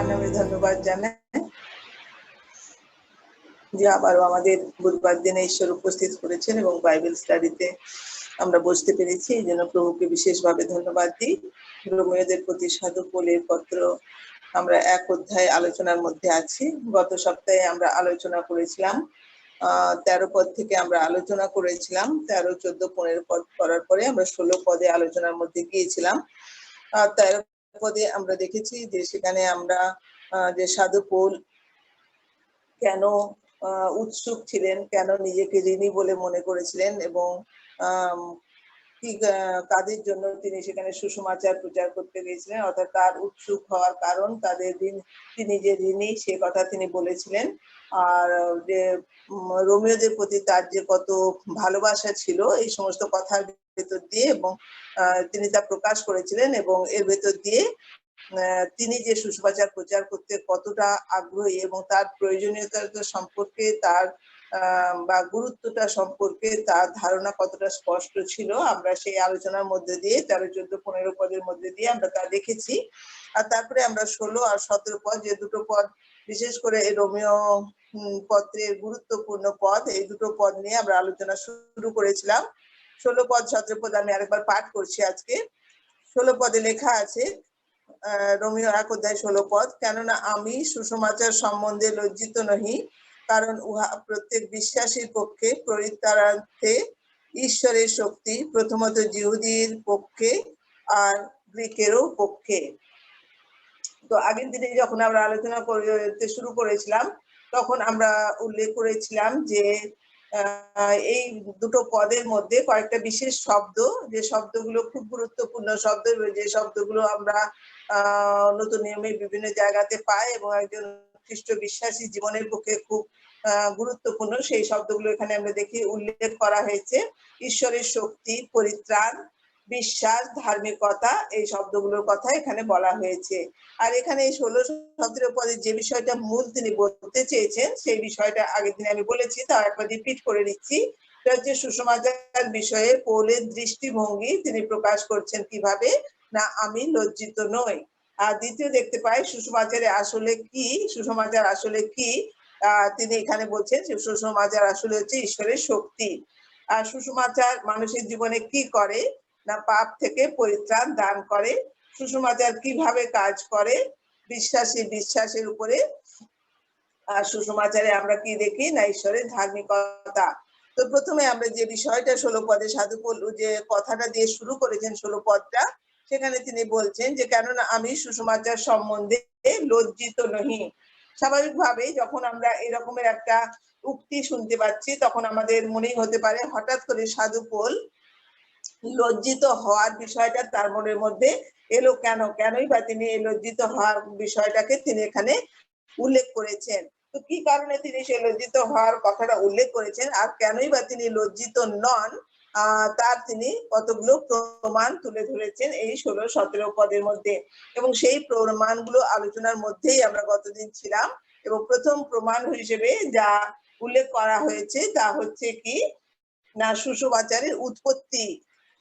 নামে ধন্যবাদ জানাই যে আবারও আমাদের বুধবার দিনে ঈশ্বর উপস্থিত করেছেন এবং বাইবেল স্টাডিতে আমরা বসতে পেরেছি। এই জন্য প্রভুকে বিশেষভাবে ধন্যবাদ দিই। রোমীয়দের প্রতি সাধু পৌলের পত্র আমরা 1 অধ্যায় আলোচনার মধ্যে আছি। গত সপ্তাহে আমরা আলোচনা করেছিলাম 13 পদ থেকে আমরা আলোচনা করেছিলাম। 13, 14, 15 পদ করার পরে আমরা 16 পদে আলোচনার মধ্যে গিয়েছিলাম। 13 পদে আমরা দেখেছি যে সেখানে আমরা যে সাধু পৌল কেন উৎসুক ছিলেন, কেন নিজেকে ঋণী বলে মনে করেছিলেন এবং কি কাদের জন্য তিনি সেখানে সুসমাচার প্রচার করতে গিয়েছিলেন, অর্থাৎ তার উৎসুক হওয়ার কারণ তাদের তিনি যে ঋণী সে কথা তিনি বলেছিলেন। আর যে রোমীয়দের প্রতি তার যে কত ভালোবাসা ছিল এই সমস্ত কথার ভেতর দিয়ে এবং তিনি তা প্রকাশ করেছিলেন এবং এর ভেতর দিয়ে তিনি যে সুসমাচার প্রচার করতে কতটা আগ্রহী এবং তার প্রয়োজনীয়তা সম্পর্কে তার বা গুরুত্বটা সম্পর্কে তার ধারণা কতটা স্পষ্ট ছিল আমরা সেই আলোচনার মধ্যে দিয়ে 13, 14, 15 পদের মধ্যে দিয়ে আমরা তা দেখেছি। আর তারপরে আমরা 16 আর 17 পদ, যে দুটো পদ বিশেষ করে এই রোমীয় পত্রের গুরুত্বপূর্ণ পদ, এই দুটো পদ নিয়ে আমরা আলোচনা শুরু করেছিলাম। 16 পদ 17 পদ আমি আরেকবার পাঠ করছি আজকে। 16 পদে লেখা আছে, রোমীয় 1 অধ্যায় 16 পদ, কেননা আমি সুসমাচার সম্বন্ধে লজ্জিত নহি, কারণ উহা প্রত্যেক বিশ্বাসীর পক্ষে পরিত্রাণার্থে ঈশ্বরের শক্তি, প্রথমত জিহুদীর পক্ষে আর গ্রীকেরও পক্ষে। তো আগের দিনে যখন আমরা আলোচনা করতে শুরু করেছিলাম তখন আমরা উল্লেখ করেছিলাম যে এই দুটো পদের মধ্যে কয়েকটা বিশেষ শব্দ, যে শব্দগুলো খুব গুরুত্বপূর্ণ শব্দ, যে শব্দগুলো আমরা নতুন নিয়মে বিভিন্ন জায়গাতে পাই এবং একজন খ্রিস্ট বিশ্বাসী জীবনের পক্ষে খুব গুরুত্বপূর্ণ, সেই শব্দগুলো এখানে আমরা দেখি উল্লেখ করা হয়েছে। ঈশ্বরের শক্তি, পরিত্রাণ, বিশ্বাস, ধার্মিকতা, এই শব্দগুলোর কথা এখানে বলা হয়েছে। আর এখানে এই 16, 17 পদে যে বিষয়টা মূল তিনি বলতে চেয়েছেন সেই বিষয়টা আগের দিনে আমি বলেছি, তা একবার রিপিট করে নিচ্ছি। এটা হচ্ছে সুসমাচার বিষয়ে পৌলের দৃষ্টিভঙ্গি তিনি প্রকাশ করছেন কিভাবে না, আমি লজ্জিত নই। আর দ্বিতীয় দেখতে পাই সুসমাচারে আসলে কি, সুসমাচার আসলে কি তিনি এখানে বলছেন যে সুসমাচার আসলে হচ্ছে ঈশ্বরের শক্তি। আর সুসমাচার মানুষের জীবনে কি করে না, পাপ থেকে পরিত্রাণ দান করে। সুসমাচার কিভাবে কাজ করে, বিশ্বাসের উপরে। আর সুসমাচারে আমরা কি দেখি না, ঈশ্বরের ধার্মিকতা। তো প্রথমে আমরা যে বিষয়টা 16 পদে সাধু পৌল যে কথাটা দিয়ে শুরু করেছেন 16 পদটা, সেখানে তিনি বলছেন যে কেননা আমি সুসমাচার সম্বন্ধে লজ্জিত নহি। স্বাভাবিকভাবে যখন আমরা এরকমের একটা উক্তি শুনতে পাচ্ছি তখন আমাদের মনেই হতে পারে হঠাৎ করে সাধু পৌল লজ্জিত হওয়ার বিষয়টা তার মনের মধ্যে এলো কেনই বা তিনি এই লজ্জিত হওয়ার বিষয়টাকে তিনি এখানে উল্লেখ করেছেন। তো কি কারণে তিনি সেই লজ্জিত হওয়ার কথাটা উল্লেখ করেছেন আর কেনই বা তিনি লজ্জিত নন, তার তিনি কতগুলো প্রমাণ তুলে ধরেছেন এই 16, 17 পদের মধ্যে এবং সেই প্রমাণগুলো আলোচনার মধ্যেই আমরা গতদিন ছিলাম। এবং প্রথম প্রমাণ হিসেবে যা উল্লেখ করা হয়েছে তা হচ্ছে কি না, সুসমাচারের উৎপত্তি।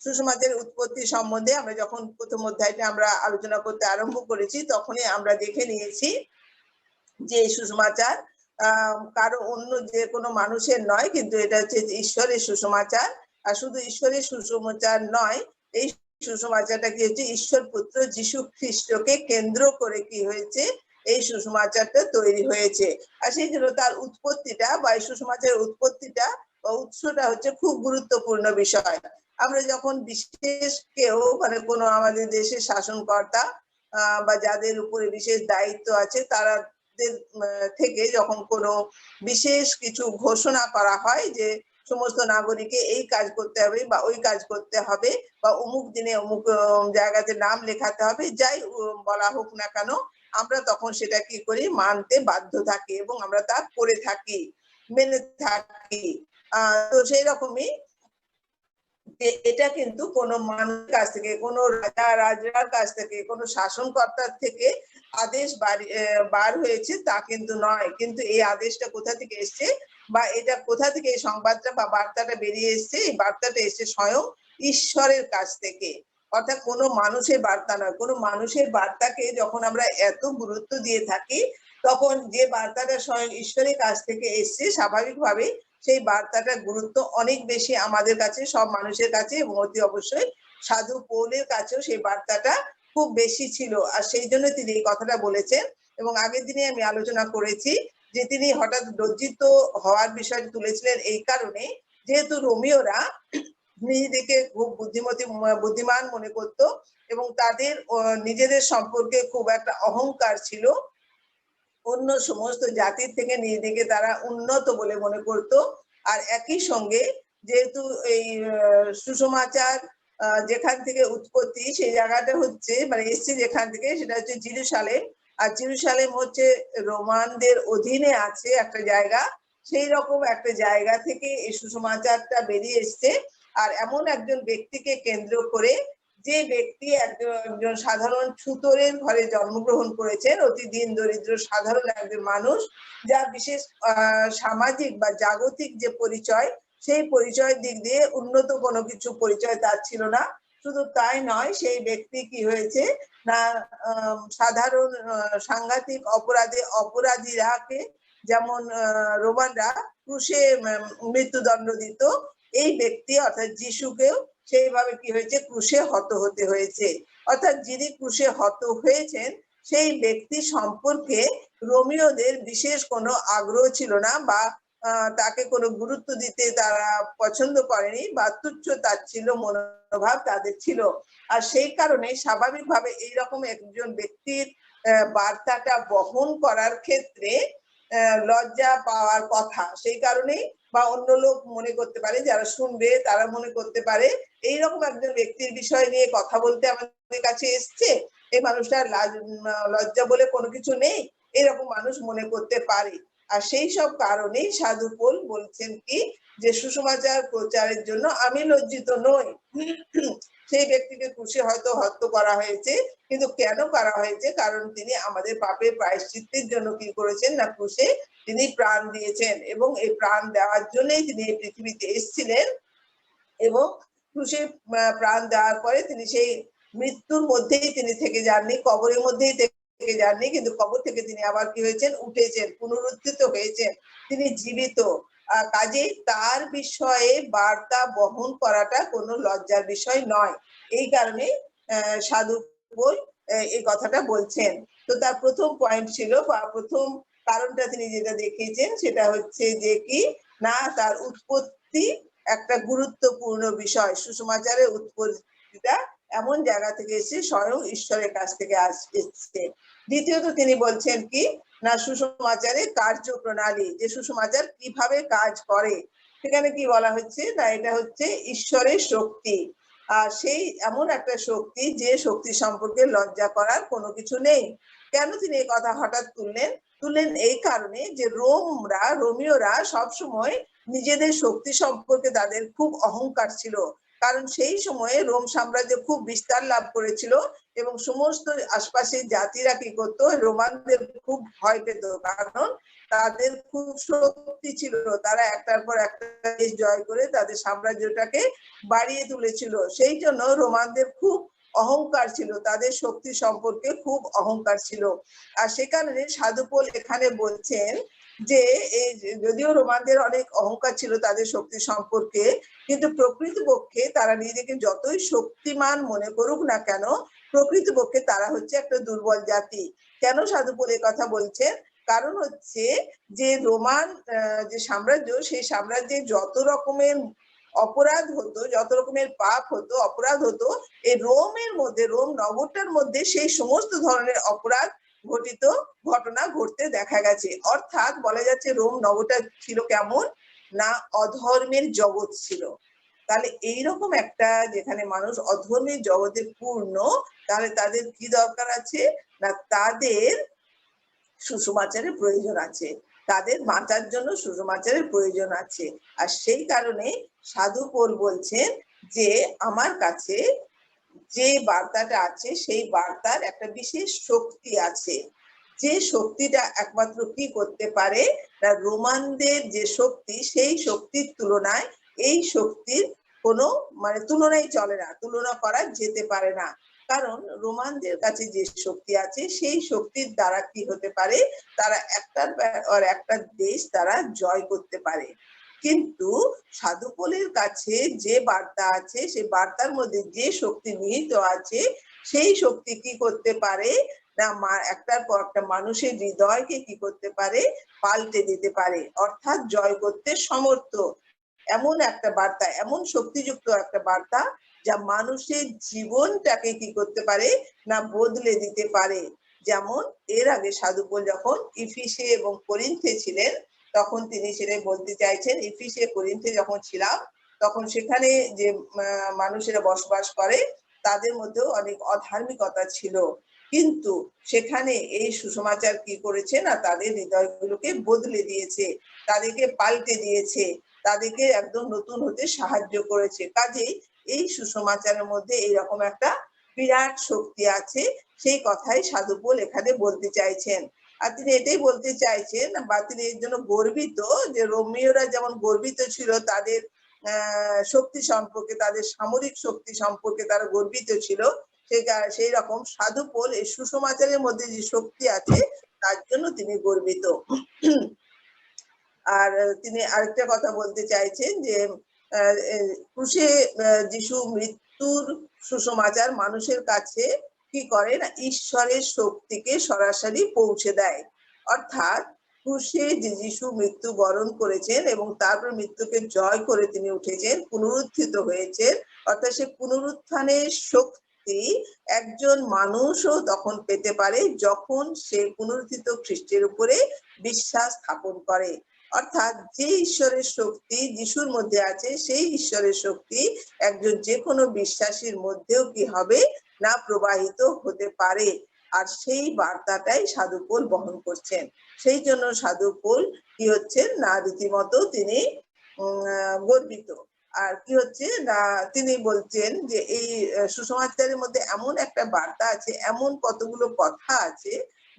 সুসমাচারের উৎপত্তি সম্বন্ধে আমরা যখন প্রথম অধ্যায়টা আমরা আলোচনা করতে আরম্ভ করেছি তখনই আমরা দেখে নিয়েছি যে সুসমাচার কারো অন্য যে কোনো মানুষের নয়, কিন্তু এটা হচ্ছে ঈশ্বরের সুসমাচার। আর শুধু ঈশ্বরের সুসমাচার নয়, এই সুসমাচারটা কি হচ্ছে ঈশ্বর পুত্র যিশু খ্রিস্টকে কেন্দ্র করে কি হয়েছে, এই সুসমাচারটা তৈরি হয়েছে। আর সেই জন্য তার উৎপত্তিটা বা এই সুসমাচারের উৎপত্তিটা বা উৎসটা হচ্ছে খুব গুরুত্বপূর্ণ বিষয়। আমরা যখন বিশেষ কেউ মানে কোনো আমাদের দেশের শাসনকর্তা বা যাদের উপরে বিশেষ দায়িত্ব আছে তারা থেকে যখন কোনো বিশেষ কিছু ঘোষণা করা হয় যে সমস্ত নাগরিককে এই কাজ করতে হবে বা ওই কাজ করতে হবে বা অমুক দিনে অমুক জায়গাতে নাম লেখাতে হবে, যাই বলা হোক না কেন আমরা তখন সেটা কি করি, মানতে বাধ্য থাকি এবং আমরা তা করে থাকি, মেনে থাকি। তো সেই রকমই এটা কিন্তু কোনো মানুষের কাছ থেকে, কোনো রাজার কাছ থেকে, কোনো শাসনকর্তার থেকে আদেশ বার হয়েছে তা কিন্তু নয়। কিন্তু এই আদেশটা কোথা থেকে এসছে বা এটা কোথা থেকে এই সংবাদটা বা বার্তাটা বেরিয়ে এসছে, এই বার্তাটা এসছে স্বয়ং ঈশ্বরের কাছ থেকে। অর্থাৎ কোনো মানুষের বার্তা নয়। কোনো মানুষের বার্তাকে যখন আমরা এত গুরুত্ব দিয়ে থাকি, তখন যে বার্তাটা স্বয়ং ঈশ্বরের কাছ থেকে এসছে, স্বাভাবিকভাবেই সেই বার্তাটার গুরুত্ব অনেক বেশি আমাদের কাছে, সব মানুষের কাছে, এবং অতি অবশ্যই সাধু পৌলের কাছেও সেই বার্তাটা খুব বেশি ছিল। আর সেই জন্য তিনি এই কথাটা বলেছেন। এবং আগের দিনে আমি আলোচনা করেছি যে তিনি হঠাৎ লজ্জিত হওয়ার বিষয়টি তুলেছিলেন এই কারণে, যেহেতু রোমিওরা নিজেদেরকে খুব বুদ্ধিমান মনে করত, এবং তাদের নিজেদের সম্পর্কে খুব একটা অহংকার ছিল। অন্য সমস্ত জাতির থেকে নিজেদেরকে তারা উন্নত বলে মনে করত। আর একই সঙ্গে যেহেতু এই সুসমাচার যেখান থেকে উৎপত্তি, সেই জায়গাটা হচ্ছে মানে এসছে যেখান থেকে, সেটা হচ্ছে জেরুসালেম। আর জেরুসালেম হচ্ছে রোমানদের অধীনে আছে একটা জায়গা। সেই রকম একটা জায়গা থেকে এই সুসমাচারটা বেরিয়ে এসছে। আর এমন একজন ব্যক্তিকে কেন্দ্র করে, যে ব্যক্তি একজন সাধারণ ছুতরের ঘরে জন্মগ্রহণ করেছেন, অতি দিন দরিদ্র সাধারণ একজন মানুষ, যার বিশেষ সামাজিক বা জাগতিক যে পরিচয়, সেই পরিচয়ের দিক দিয়ে উন্নত কোনো কিছু পরিচয় তার ছিল না। শুধু তাই নয়, সেই ব্যক্তি কি হয়েছে না, সাধারণ সাংঘাতিক অপরাধীরাকে যেমন রোমানরা ক্রুশে মৃত্যুদণ্ড দিত, এই ব্যক্তি অর্থাৎ যিশুকেও সেইভাবে কি হয়েছে, ক্রুশে হত হতে হয়েছে। অর্থাৎ যিনি ক্রুশে হত হয়েছেন, সেই ব্যক্তি সম্পর্কে রোমিওদের বিশেষ কোনো আগ্রহ ছিল না, বা তাকে কোনো গুরুত্ব দিতে তারা পছন্দ করেনি, বা তুচ্ছ তাচ্ছিল্য মনোভাব তাদের ছিল। আর সেই কারণে স্বাভাবিকভাবে এইরকম একজন ব্যক্তির বার্তাটা বহন করার ক্ষেত্রে লজ্জা পাওয়ার কথা। সেই কারণেই বা অন্য লোক মনে করতে পারে, যারা শুনবে তারা মনে করতে পারে এইরকম একজন ব্যক্তির বিষয় নিয়ে কথা বলতে আমাদের কাছে এসছে, এই মানুষটার লজ্জা বলে কোনো কিছু নেই, এরকম মানুষ মনে করতে পারে। আর সেই সব কারণেই সাধু পৌল বলছেন কি, যে সুসমাচার প্রচারের জন্য আমি লজ্জিত নই। সেই ব্যক্তিকে ক্রুশে হয়তো হত্যা করা হয়েছে, কিন্তু কেন করা হয়েছে? কারণ তিনি আমাদের পাপের প্রায়শ্চিত্তের জন্য কি করেছেন না, ক্রুশে তিনি প্রাণ দিয়েছেন, এবং এই প্রাণ দেওয়ার জন্যই তিনি এই পৃথিবীতে এসেছিলেন। এবং ক্রুশে প্রাণ দেওয়ার পরে তিনি সেই মৃত্যুর মধ্যেই তিনি থেকে যাননি, কবরের মধ্যেই থেকে যাননি, কিন্তু কবর থেকে তিনি আবার কি হয়েছেন, উঠেছেন, পুনরুত্থিত হয়েছেন, তিনি জীবিত। কাজেই তার বিষয়ে বার্তা বহন করাটা কোনো লজ্জার বিষয় নয়। এই কারণে সাধু পৌল এই কথাটা বলছেন। তো তার প্রথম পয়েন্ট ছিল, বা প্রথম কারণটা তিনি যেটা দেখিয়েছেন, সেটা হচ্ছে যে কি না, তার উৎপত্তি একটা গুরুত্বপূর্ণ বিষয়। সুসমাচারের উৎপত্তিটা এমন জায়গা থেকে এসে স্বয়ং ঈশ্বরের কাছ থেকে এসছে। দ্বিতীয়ত তিনি বলছেন কি না, সুসমাচারের কার্যপ্রণালী, যে সুসমাচার কিভাবে কাজ করে, সেখানে কি বলা হচ্ছে না, এটা হচ্ছে ঈশ্বরের শক্তি। আর সেই এমন একটা শক্তি, যে শক্তি সম্পর্কে লজ্জা করার কোনো কিছু নেই। কেন তিনি এই কথা হঠাৎ তুললেন? এই কারণে যে রোমিওরা সবসময় নিজেদের শক্তি সম্পর্কে তাদের খুব অহংকার ছিল। কারণ সেই সময়ে রোম সাম্রাজ্য খুব বিস্তার লাভ করেছিল, এবং সমস্ত আশপাশের জাতিরা কি করতো, রোমানদের খুব ভয় পেত, কারণ তাদের খুব শক্তি ছিল। তারা একটার পর একটা দেশ জয় করে তাদের সাম্রাজ্যটাকে বাড়িয়ে তুলেছিল। সেই জন্য রোমানদের খুব অহংকার ছিল, তাদের শক্তি সম্পর্কে খুব অহংকার ছিল। আর সে কারণে সাধু পৌল এখানে বলছেন যে এই যদিও রোমানদের অনেক অহংকার ছিল তাদের শক্তি সম্পর্কে, কিন্তু প্রকৃতপক্ষে তারা নিজেকে যতই শক্তিমান মনে করুক না কেন, প্রকৃতপক্ষে তারা হচ্ছে একটা দুর্বল জাতি। কেন সাধু পৌল এই কথা বলছেন? কারণ হচ্ছে যে রোমান যে সাম্রাজ্য, সেই সাম্রাজ্যে যত রকমের অপরাধ হতো, যত রকমের পাপ হতো, অপরাধ হতো, এই রোমের মধ্যে, রোম নগরটার মধ্যে সেই সমস্ত ধরনের অপরাধ ঘটনা ঘটতে দেখা গেছে। অর্থাৎ বলা যাচ্ছে রোম নগরটা ছিল কেমন না, অধর্মের জগৎ ছিল। তাহলে এইরকম একটা যেখানে মানুষ অধর্মের জগতে পূর্ণ, তাহলে তাদের কি দরকার আছে না, তাদের সুসমাচারের প্রয়োজন আছে, তাদের বাঁচার জন্য সুসমাচারের প্রয়োজন আছে। আর সেই কারণে সাধু পৌল বলছেন যে আমার কাছে যে বার্তাটা আছে, সেই বার্তার একটা বিশেষ শক্তি আছে, যে শক্তিটা একমাত্র কি করতে পারে না, রোমানদের যে শক্তি, সেই শক্তির তুলনায় এই শক্তির কোনো মানে তুলনাই চলে না, তুলনা করা যেতে পারে না। কারণ রোমানদের কাছে যে শক্তি আছে সেই শক্তির দ্বারা কি হতে পারে, তারা একটার পর একটা দেশ তারা জয় করতে পারে। কিন্তু সাধুপোলের কাছে যে বার্তা আছে সেই বার্তার মধ্যে যে শক্তি নিহিত আছে সেই শক্তি কি করতে পারে না, একটার পর একটা মানুষের হৃদয়কে কি করতে পারে, পাল্টে দিতে পারে, অর্থাৎ জয় করতে সমর্থ। এমন একটা বার্তা, এমন শক্তিযুক্ত একটা বার্তা যা মানুষের জীবনটাকে কি করতে পারে না, বদলে দিতে পারে। যেমন এর আগে সাধুপোল যখন ইফিসে এবং করিন্থে ছিলেন তখন তিনি সেটাই বলতে চাইছেন। ইফিসে করিন্থে যখন ছিলাম তখন সেখানে যে মানুষেরা বসবাস করে তাদের মধ্যেও অনেক অধার্মিকতা ছিল, কিন্তু সেখানে এই সুসমাচার কি করেছে না, তাদের হৃদয়গুলোকে বদলে দিয়েছে, তাদেরকে পাল্টে দিয়েছে, তাদেরকে একদম নতুন হতে সাহায্য করেছে। কাজেই এই সুসমাচারের মধ্যে এইরকম একটা বিরাট শক্তি আছে, সেই কথাই সাধুপোল এখানে বলতে চাইছেন। আর তিনি এটাই বলতে চাইছেন বা তিনি এর জন্য গর্বিত যে রোমীয়রা যেমন গর্বিত ছিল তাদের শক্তি সম্পর্কে, তাদের সামরিক শক্তি সম্পর্কে তারা গর্বিত ছিল, সেই রকম সাধুপোল এই সুসমাচারের মধ্যে যে শক্তি আছে তার জন্য তিনি গর্বিত। আর তিনি আরেকটা কথা বলতে চাইছেন যে ক্রুশে যিশু মৃত্যুর সুসমাচার মানুষের কাছে কি করে না, ঈশ্বরের শক্তিকে সরাসরি পৌঁছে দেয়। অর্থাৎ ক্রুশে যে যিশু মৃত্যু বরণ করেছেন এবং তারপর মৃত্যুকে জয় করে তিনি উঠেছেন, পুনরুত্থিত হয়েছেন, অর্থাৎ সে পুনরুত্থানের শক্তি একজন মানুষও তখন পেতে পারে যখন সে পুনরুত্থিত খ্রিস্টের উপরে বিশ্বাস স্থাপন করে। অর্থাৎ যে ঈশ্বরের শক্তি যিশুর মধ্যে আছে সেই ঈশ্বরের শক্তি একজন যে কোনো বিশ্বাসীর মধ্যেও কি হবে না, প্রবাহিত হতে পারে। আর সেই বার্তাটাই সাধুপোল বহন করছেন। সেই জন্য সাধুপোল কি হচ্ছে না, রীতিমতো তিনি গর্বিত। আর কি হচ্ছে না, তিনি বলছেন যে এই সুসমাচারের মধ্যে এমন একটা বার্তা আছে, এমন কতগুলো কথা আছে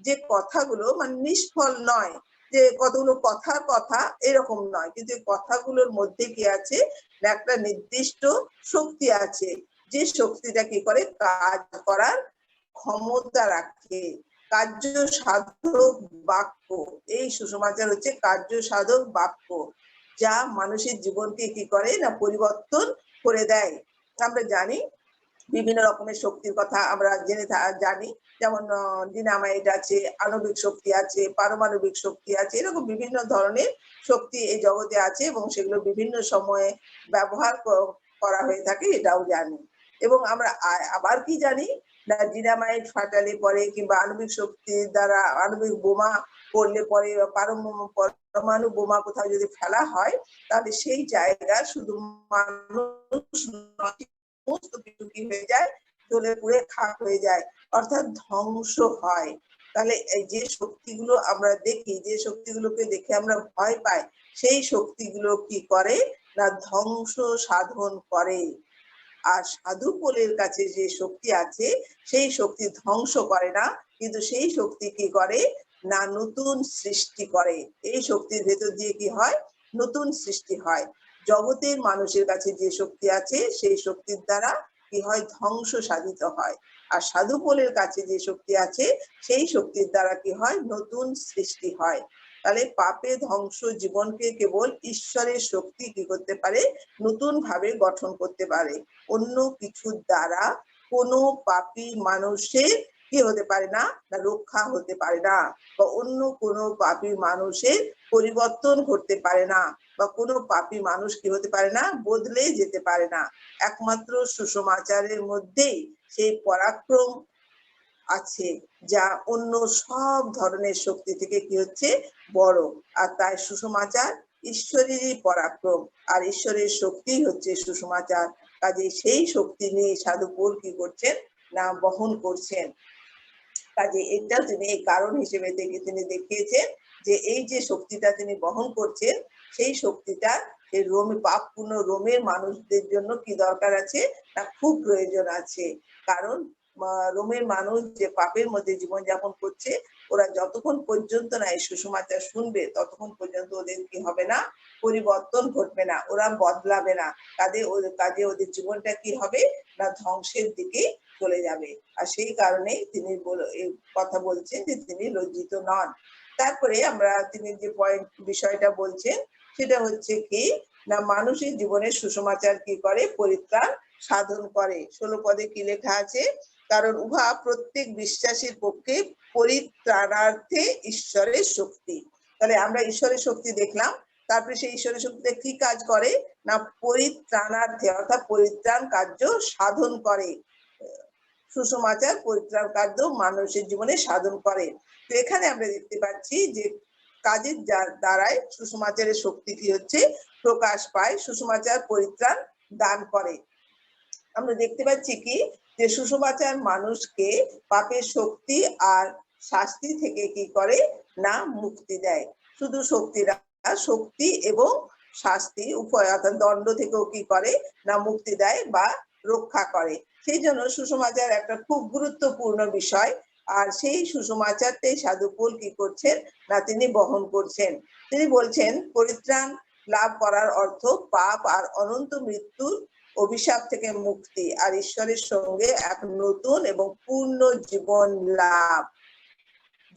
যে কথাগুলো মানে নিষ্ফল নয়, যে কতগুলো কথার কথা এরকম নয়, কিন্তু কথাগুলোর মধ্যে কি আছে, একটা নির্দিষ্ট শক্তি আছে, যে শক্তিটা কি করে কাজ করার ক্ষমতা রাখে। কার্য সাধক বাক্য, এই সুসমাচার হচ্ছে কার্য সাধক বাক্য, যা মানুষের জীবনকে কি করে না, পরিবর্তন করে দেয়। আমরা জানি বিভিন্ন রকমের শক্তির কথা আমরা জেনে জানি, যেমন ডিনামাইট আছে, আণবিক শক্তি আছে, পারমাণবিক শক্তি আছে, এরকম বিভিন্ন ধরনের শক্তি এই জগতে আছে এবং সেগুলো বিভিন্ন সময়ে ব্যবহার করা হয়ে থাকে, এটাও জানি। এবং আমরা আবার কি জানি না, ডিনামাইট ফাটালে পরে কিংবা আণবিক শক্তির দ্বারা আণবিক বোমা করলে পরে, পরমাণু বোমা কোথাও যদি ফেলা হয় তাহলে সেই জায়গা শুধু মানুষ সমস্ত কিছু কি হয়ে যায়, জ্বলে পুড়ে খাক হয়ে যায়, অর্থাৎ ধ্বংস হয়। তাহলে এই যে শক্তিগুলো আমরা দেখি, যে শক্তিগুলোকে দেখে আমরা ভয় পাই, সেই শক্তিগুলো কি করে না, ধ্বংস সাধন করে। আর সাধুপোলের কাছে যে শক্তি আছে সেই শক্তি ধ্বংস করে না, কিন্তু সেই শক্তি কি করে না, নতুন সৃষ্টি করে। এই শক্তির ভেতর দিয়ে কি হয়, নতুন সৃষ্টি হয়। জগতের মানুষের কাছে যে শক্তি আছে সেই শক্তির দ্বারা কি হয়, ধ্বংস সাধিত হয়। আর সাধুপোলের কাছে যে শক্তি আছে সেই শক্তির দ্বারা কি হয়, নতুন সৃষ্টি হয়। তাহলে পাপে ধ্বংস জীবনকে কেবল ঈশ্বরের শক্তি কি করতে পারে, নতুন ভাবে গঠন করতে পারে। অন্য কিছুর দ্বারা কোনো পাপী মানুষের কি হতে পারে না, রক্ষা হতে পারে না, বা অন্য কোনো পাপী মানুষের পরিবর্তন করতে পারে না, বা কোনো পাপী মানুষ কি হতে পারে না, বদলে যেতে পারে না। একমাত্র সুসমাচারের মধ্যেই সেই পরাক্রম আছে যা অন্য সব ধরনের শক্তি থেকে কি হচ্ছে, বড়। আর তাই সুসমাচার ঈশ্বরেরই পরাক্রম, আর ঈশ্বরের শক্তি হচ্ছে সুসমাচার। কাজে সেই শক্তি নিয়ে সাধুপোল কি করছেন না, বহন করছেন। কাজে এটা তিনি এই কারণ হিসেবে থেকে তিনি দেখিয়েছেন যে এই যে শক্তিটা তিনি বহন করছেন সেই শক্তিটা এই রোমে পাপপূর্ণ রোমের মানুষদের জন্য কি দরকার আছে না, খুব প্রয়োজন আছে। কারণ রোমের মানুষ যে পাপের মধ্যে জীবনযাপন করছে ওরা যতক্ষণ পর্যন্ত না এই সুসমাচার শুনবে ততক্ষণ পর্যন্ত ওদের কি হবে না, পরিবর্তন ঘটবে না, ওরা বদলাবে না। কাজে ওদের জীবনটা কি হবে না, ধ্বংসের দিকে চলে যাবে। আর সেই কারণে তিনি এই কথা বলছেন যে তিনি লজ্জিত নন। তারপরে আমরা তিনি যে বিষয়টা বলছেন সেটা হচ্ছে কি না, মানুষের জীবনের সুসমাচার কি করে, পরিত্রাণ সাধন করে। 16 পদে কি লেখা আছে, কারণ উহা প্রত্যেক বিশ্বাসীর পক্ষে পরিত্রাণার্থে ঈশ্বরের শক্তি। তাহলে আমরা ঈশ্বরের শক্তি দেখলাম, তারপরে সেই ঈশ্বরের শক্তিতে কি কাজ করে না, পরিত্রাণার্থে অর্থাৎ পরিত্রাণ কার্য সাধন করে। সুসমাচার পরিত্রাণ কার্য মানুষের জীবনে সাধন করে। তো এখানে আমরা দেখতে পাচ্ছি যে কাজের দ্বারাই সুসমাচারের শক্তি কি হচ্ছে, প্রকাশ পায়। সুসমাচার পরিত্রাণ দান করে। আমরা দেখতে পাচ্ছি কি যে সুসমাচার মানুষকে পাপের শক্তি আর শাস্তি থেকে কি করে না, মুক্তি দেয়। শুধু শক্তি এবং শাস্তি উভয় অর্থাৎ দণ্ড থেকেও কি করে না, মুক্তি দেয় বা রক্ষা করে। সেই জন্য সুসমাচার একটা খুব গুরুত্বপূর্ণ বিষয়। আর সেই সুসমাচারটাই সাধু পৌল কি করছেন না, তিনি বহন করছেন। তিনি বলছেন পরিত্রাণ লাভ করার অর্থ পাপ আর অনন্ত মৃত্যুর অভিশাপ থেকে মুক্তি আর ঈশ্বরের সঙ্গে এক নতুন এবং পূর্ণ জীবন লাভ।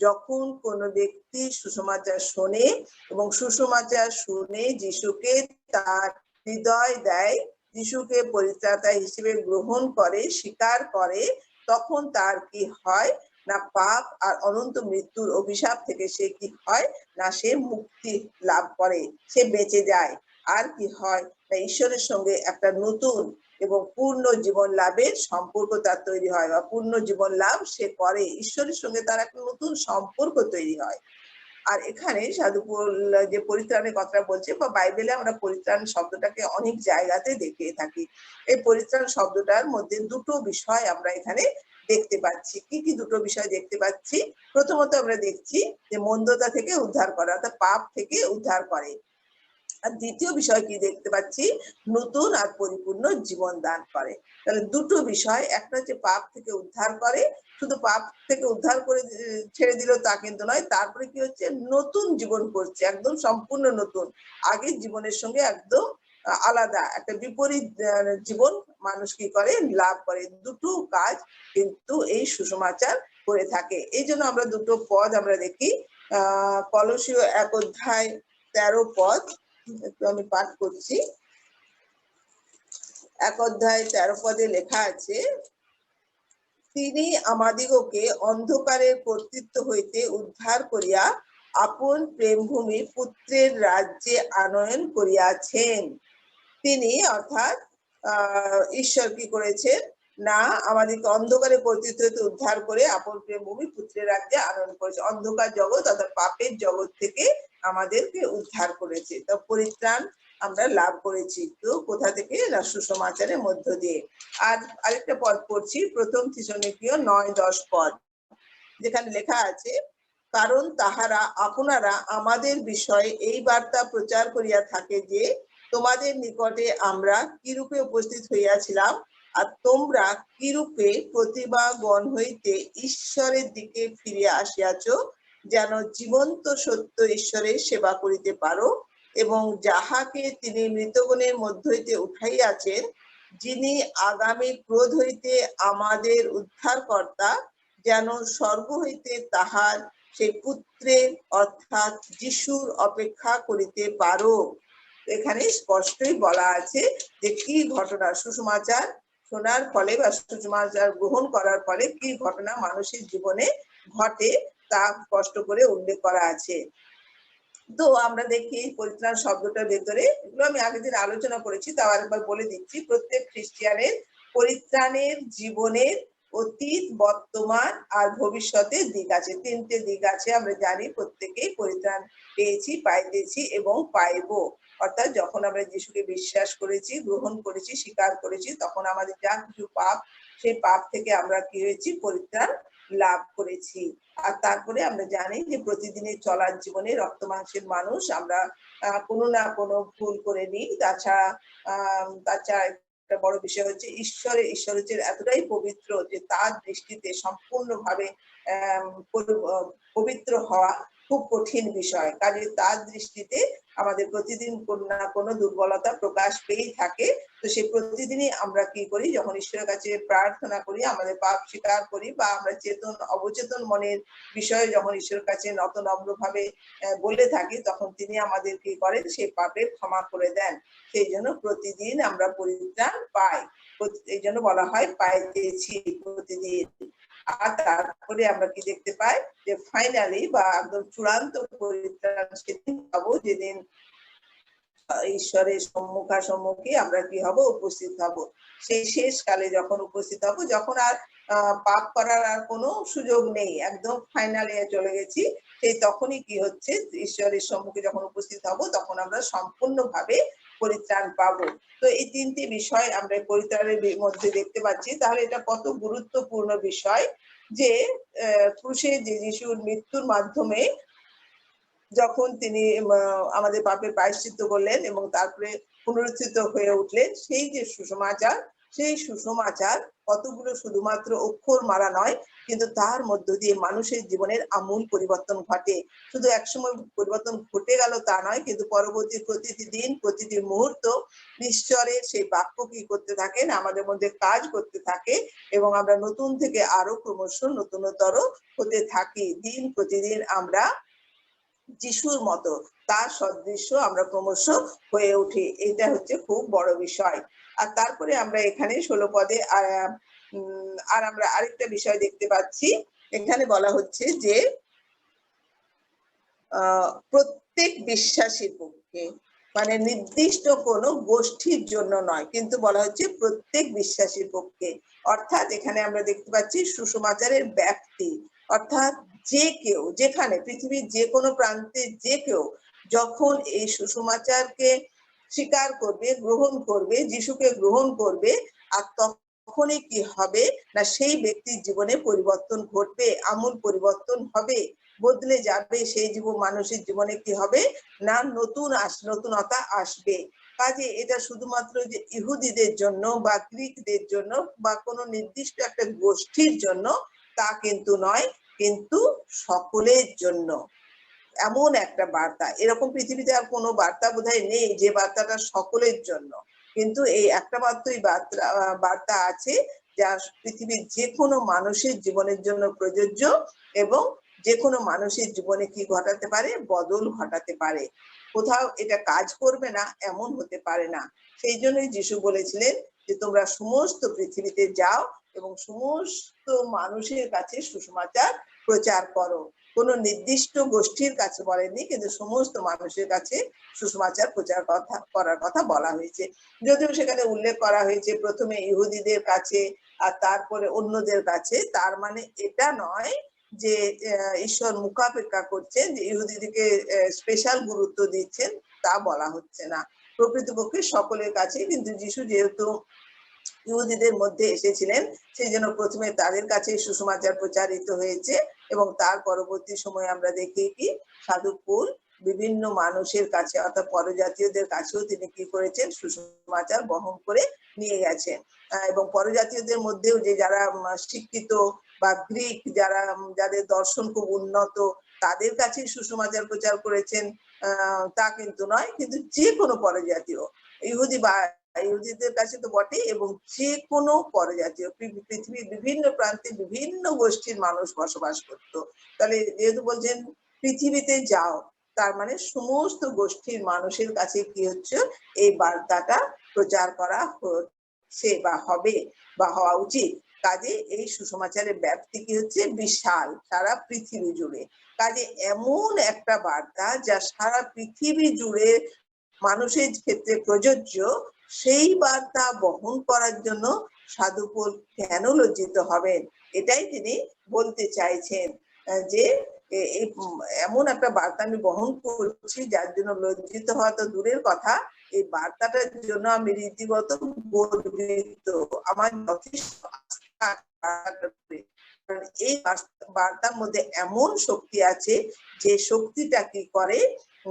যখন কোনো ব্যক্তি সুসমাচার শোনে এবং সুসমাচার শুনে যিশুকে তার হৃদয় দেয়, যিশুকে পরিত্রাতা হিসেবে গ্রহণ করে, স্বীকার করে, তখন তার কি হয় না, পাপ আর অনন্ত মৃত্যুর অভিশাপ থেকে সে কি হয় না, সে মুক্তি লাভ করে, সে বেঁচে যায়। আর কি হয় না, ঈশ্বরের সঙ্গে একটা নতুন এবং পূর্ণ জীবন লাভের সম্পর্ক তার তৈরি হয়, বা পূর্ণ জীবন লাভ সে করে, ঈশ্বরের সঙ্গে তার একটা নতুন সম্পর্ক তৈরি হয়। আর এখানে সাধু পৌল যে পরিত্রাণের কথা বলছে, বা বাইবেলে আমরা পরিত্রাণ শব্দটাকে অনেক জায়গাতে দেখে থাকি। এই পরিত্রাণ শব্দটার মধ্যে দুটো বিষয় আমরা এখানে দেখতে পাচ্ছি। কি কি দুটো বিষয় দেখতে পাচ্ছি? প্রথমত আমরা দেখছি যে মন্দতা থেকে উদ্ধার করা, অর্থাৎ পাপ থেকে উদ্ধার করে। আর দ্বিতীয় বিষয় কি দেখতে পাচ্ছি, নতুন আর পরিপূর্ণ জীবন দান করে। তাহলে দুটো বিষয়, একটা হচ্ছে পাপ থেকে উদ্ধার করে, শুধু পাপ থেকে উদ্ধার করে ছেড়ে দিল তা কিন্তু নয়, তারপরে কি হচ্ছে, নতুন জীবন করছে, একদম সম্পূর্ণ নতুন, আগের জীবনের সঙ্গে একদম আলাদা একটা বিপরীত জীবন মানুষ কি করে লাভ করে। দুটো কাজ কিন্তু এই সুসমাচার করে থাকে। এই জন্য আমরা দুটো পদ আমরা দেখি, কলসীয় 1 অধ্যায় 13 পদ একটু আমি পাঠ করছি। 1 অধ্যায় 13 পদে লেখা আছে, তিনি আমাদিগকে অন্ধকারের কর্তৃত্ব হইতে উদ্ধার করিয়া আপন প্রেমভূমি পুত্রের রাজ্যে আনয়ন করিয়াছেন। তিনি অর্থাৎ ঈশ্বর কি করেছেন না, আমাদেরকে অন্ধকারের কর্তৃত্ব হইতে উদ্ধার করে আপন প্রেমভূমি পুত্রের রাজ্যে আনয়ন করেছে। অন্ধকার জগৎ অর্থাৎ পাপের জগৎ থেকে আমাদেরকে উদ্ধার করেছে। তো পরিত্রাণ আমরা লাভ করেছি, তো কোথা থেকে না, সুসমাচারের মধ্য দিয়ে। আর আরেকটা পদ পড়ছি, 1 থিসলনিকীয় 9-10 পদ, যেখানে লেখা আছে, কারণ তাহারা আপনারা আমাদের বিষয়ে এই বার্তা প্রচার করিয়া থাকে যে তোমাদের নিকটে আমরা কিরূপে উপস্থিত হইয়াছিলাম, আর তোমরা কিরূপে প্রতিভাগণ হইতে ঈশ্বরের দিকে ফিরে আসিয়াছ, যেন জীবন্ত সত্য ঈশ্বরের সেবা করিতে পারো, এবং যাহাকে তিনি মৃতগণের মধ্য হইতে উঠাইয়াছেন, যিনি আগামী ক্রোধ হইতে আমাদের উদ্ধারকর্তা, যেন স্বর্গ হইতে তাহার সেই পুত্রের অর্থাৎ যিশুর অপেক্ষা করিতে পারো। এখানে স্পষ্টই বলা আছে যে কি ঘটনা সুসমাচার শোনার ফলে বা সুসমাচার গ্রহণ করার ফলে কি ঘটনা মানুষের জীবনে ঘটে তা স্পষ্ট করে উল্লেখ করা আছে। তো আমরা দেখি পরিত্রাণ শব্দটার ভেতরে, এগুলো আমি আগের দিন আলোচনা করেছি, তাও আরেকবার বলে দিচ্ছি, প্রত্যেক খ্রিস্টিয়ানের পরিত্রাণের জীবনের অতীত, বর্তমান আর ভবিষ্যতের দিক আছে। 3টে দিক আছে। আমরা জানি প্রত্যেকেই পরিত্রাণ পেয়েছি, পাইতেছি এবং পাইবো। অর্থাৎ যখন আমরা যিশুকে বিশ্বাস করেছি, গ্রহণ করেছি, স্বীকার করেছি, তখন আমাদের যা কিছু পাপ, সেই পাপ থেকে আমরা কি হয়েছি, পরিত্রাণ লাভ করেছি। আর তারপরে আমরা জানি যে প্রতিদিনের চলার জীবনে রক্ত মাংসের মানুষ আমরা কোনো না কোনো ভুল করে নিই। তাছাড়া একটা বড় বিষয় হচ্ছে ঈশ্বর হচ্ছে এতটাই পবিত্র যে তার দৃষ্টিতে সম্পূর্ণভাবে পবিত্র হওয়া খুব কঠিন বিষয়। কাজে তার দৃষ্টিতে আমাদের প্রতিদিন কোনো না কোনো দুর্বলতা প্রকাশ পেয়েই থাকে। তো সেই প্রতিদিনই আমরা কি করি, যখন ঈশ্বরের কাছে প্রার্থনা করি, আমাদের পাপ স্বীকার করি বা আমরা চেতন অবচেতন মনের বিষয়ে যখন ঈশ্বরের কাছে নত নম্রভাবে বলে থাকি, তখন তিনি আমাদের কি করেন, সেই পাপের ক্ষমা করে দেন। সেই জন্য প্রতিদিন আমরা পরিত্রাণ পাই। এই জন্য বলা হয় পাইতেছি প্রতিদিন। আর তারপরে আমরা কি দেখতে পাই, যে ফাইনালি বা একদম চূড়ান্ত পরিত্রাণ সেদিন পাবো যেদিন ঈশ্বরের সম্মুখে আমরা কি হব, উপস্থিত হব। সেই শেষ কালে যখন উপস্থিত হব, যখন আর পাপ করার আর কোনো সুযোগ নেই, একদম ফাইনালে চলে গেছি, সেই তখনই কি হচ্ছে, ঈশ্বরের সম্মুখে যখন উপস্থিত হব, তখন আমরা সম্পূর্ণভাবে পরিত্রাণ পাবো। তো এই তিনটি বিষয় আমরা পরিত্রাণের মধ্যে দেখতে পাচ্ছি। তাহলে এটা কত গুরুত্বপূর্ণ বিষয় যে ক্রুশে যে যিশুর মৃত্যুর মাধ্যমে যখন তিনি আমাদের পাপের প্রায়শ্চিত্ত করলেন এবং তারপরে পুনরুত্থিত হয়ে উঠলেন, সেই যে সুসমাচার, সেই সুসমাচার কতগুলো শুধুমাত্র অক্ষর মারা নয়, কিন্তু তার মধ্য দিয়ে মানুষের জীবনের আমূল পরিবর্তন ঘটে। শুধু একসময় পরিবর্তন ঘটে গেল তা নয়, কিন্তু পরবর্তী প্রতিটি দিন, প্রতিটি মুহূর্ত ঈশ্বরের সেই বাক্য কি করতে থাকেন, আমাদের মধ্যে কাজ করতে থাকে এবং আমরা নতুন থেকে আরো ক্রমশ নতুনতর হতে থাকি। দিন প্রতিদিন আমরা যিশুর মতো, তার সদৃশ্য আমরা ক্রমশ হয়ে উঠি। এটা হচ্ছে খুব বড় বিষয়। আর তারপরে আমরা এখানে 16 পদে আর আমরা আরেকটা বিষয় দেখতে পাচ্ছি। এখানে বলা হচ্ছে যে প্রত্যেক বিশ্বাসীর পক্ষে, মানে নির্দিষ্ট কোনো গোষ্ঠীর জন্য নয়, কিন্তু বলা হচ্ছে প্রত্যেক বিশ্বাসীর পক্ষে। অর্থাৎ এখানে আমরা দেখতে পাচ্ছি সুসমাচারের ব্যাপ্তি, অর্থাৎ যে কেউ, যেখানে পৃথিবীর যে কোনো প্রান্তে যে কেউ যখন এই সুসমাচারকে স্বীকার করবে, গ্রহণ করবে, যিশুকে গ্রহণ করবে, আর তখনই কি হবে না, সেই ব্যক্তির জীবনে পরিবর্তন ঘটবে, আমূল পরিবর্তন হবে, বদলে যাবে। সেই মানুষের জীবনে কি হবে না, নতুনতা আসবে। কাজে এটা শুধুমাত্র যে ইহুদিদের জন্য বা গ্রিকদের জন্য বা কোনো নির্দিষ্ট একটা গোষ্ঠীর জন্য তা কিন্তু নয়, কিন্তু সকলের জন্য। এমন একটা বার্তা, এরকম পৃথিবীতে আর কোনো বার্তা বোধহয় নেই যে বার্তাটা সকলের জন্য, কিন্তু এই একটা মাত্রই বার্তা আছে যা পৃথিবীর যে কোনো মানুষের জীবনের জন্য প্রযোজ্য এবং যে কোনো মানুষের জীবনে কি ঘটাতে পারে, বদল ঘটাতে পারে। কোথাও এটা কাজ করবে না এমন হতে পারে না। সেই জন্যই যিশু বলেছিলেন যে তোমরা সমস্ত পৃথিবীতে যাও এবং সমস্ত মানুষের কাছে সুসমাচার প্রচার করো। কোনো নির্দিষ্ট গোষ্ঠীর কাছে বলেননি, কিন্তু সমস্ত মানুষের কাছে সুসমাচার প্রচার করার কথা বলা হয়েছে। যদিও সেখানে উল্লেখ করা হয়েছে প্রথমে ইহুদিদের কাছে আর তারপরে অন্যদের কাছে, তার মানে এটা নয় যে ঈশ্বর মুখাপেক্ষা করছেন, যে ইহুদিদেরকে স্পেশাল গুরুত্ব দিচ্ছেন, তা বলা হচ্ছে না। প্রকৃতপক্ষে সকলের কাছে, কিন্তু যিশু যেহেতু ইহুদিদের মধ্যে এসেছিলেন, সেই জন্য প্রথমে তাদের কাছে সুসমাচার প্রচারিত হয়েছে এবং তার পরবর্তী সময়ে আমরা দেখি কি সাধু পৌল বিভিন্ন মানুষের কাছে, অর্থাৎ পরজাতীয়দের কাছেও তিনি কি করেছেন, সুসমাচার বহন করে নিয়ে গেছেন। এবং পরজাতীয়দের মধ্যেও যে যারা শিক্ষিত বা গ্রিক, যাদের দর্শন খুব উন্নত, তাদের কাছে সুসমাচার প্রচার করেছেন তা কিন্তু নয়, কিন্তু যে কোনো পরজাতীয়, ইহুদিদের কাছে তো বটেই, এবং যে কোনো পরজাতীয়, পৃথিবীর বিভিন্ন প্রান্তে বিভিন্ন গোষ্ঠীর মানুষ বসবাস করত। তাহলে যেহেতু বলছেন পৃথিবীতে যাও, তার মানে সমস্ত গোষ্ঠীর মানুষের কাছে কি হচ্ছে, এই বার্তাটা প্রচার করা হচ্ছে বা হবে বা হওয়া উচিত। কাজে এই সুসমাচারের ব্যাপ্তি কি হচ্ছে, বিশাল, সারা পৃথিবী জুড়ে। কাজে এমন একটা বার্তা যা সারা পৃথিবী জুড়ে মানুষের ক্ষেত্রে প্রযোজ্য, সেই বার্তা বহন করার জন্য সাধু পৌল কেন লজ্জিত হবেন? এটাই তিনি বলতে চাইছেন, যে এমন একটা বার্তা আমি বহন করছি যার জন্য লজ্জিত হওয়া তো দূরের কথা, এই বার্তাটার জন্য আমি রীতিমত গর্বিত। আমার যথেষ্ট আস্থা, এই বার্তার মধ্যে এমন শক্তি আছে যে শক্তিটা কি করে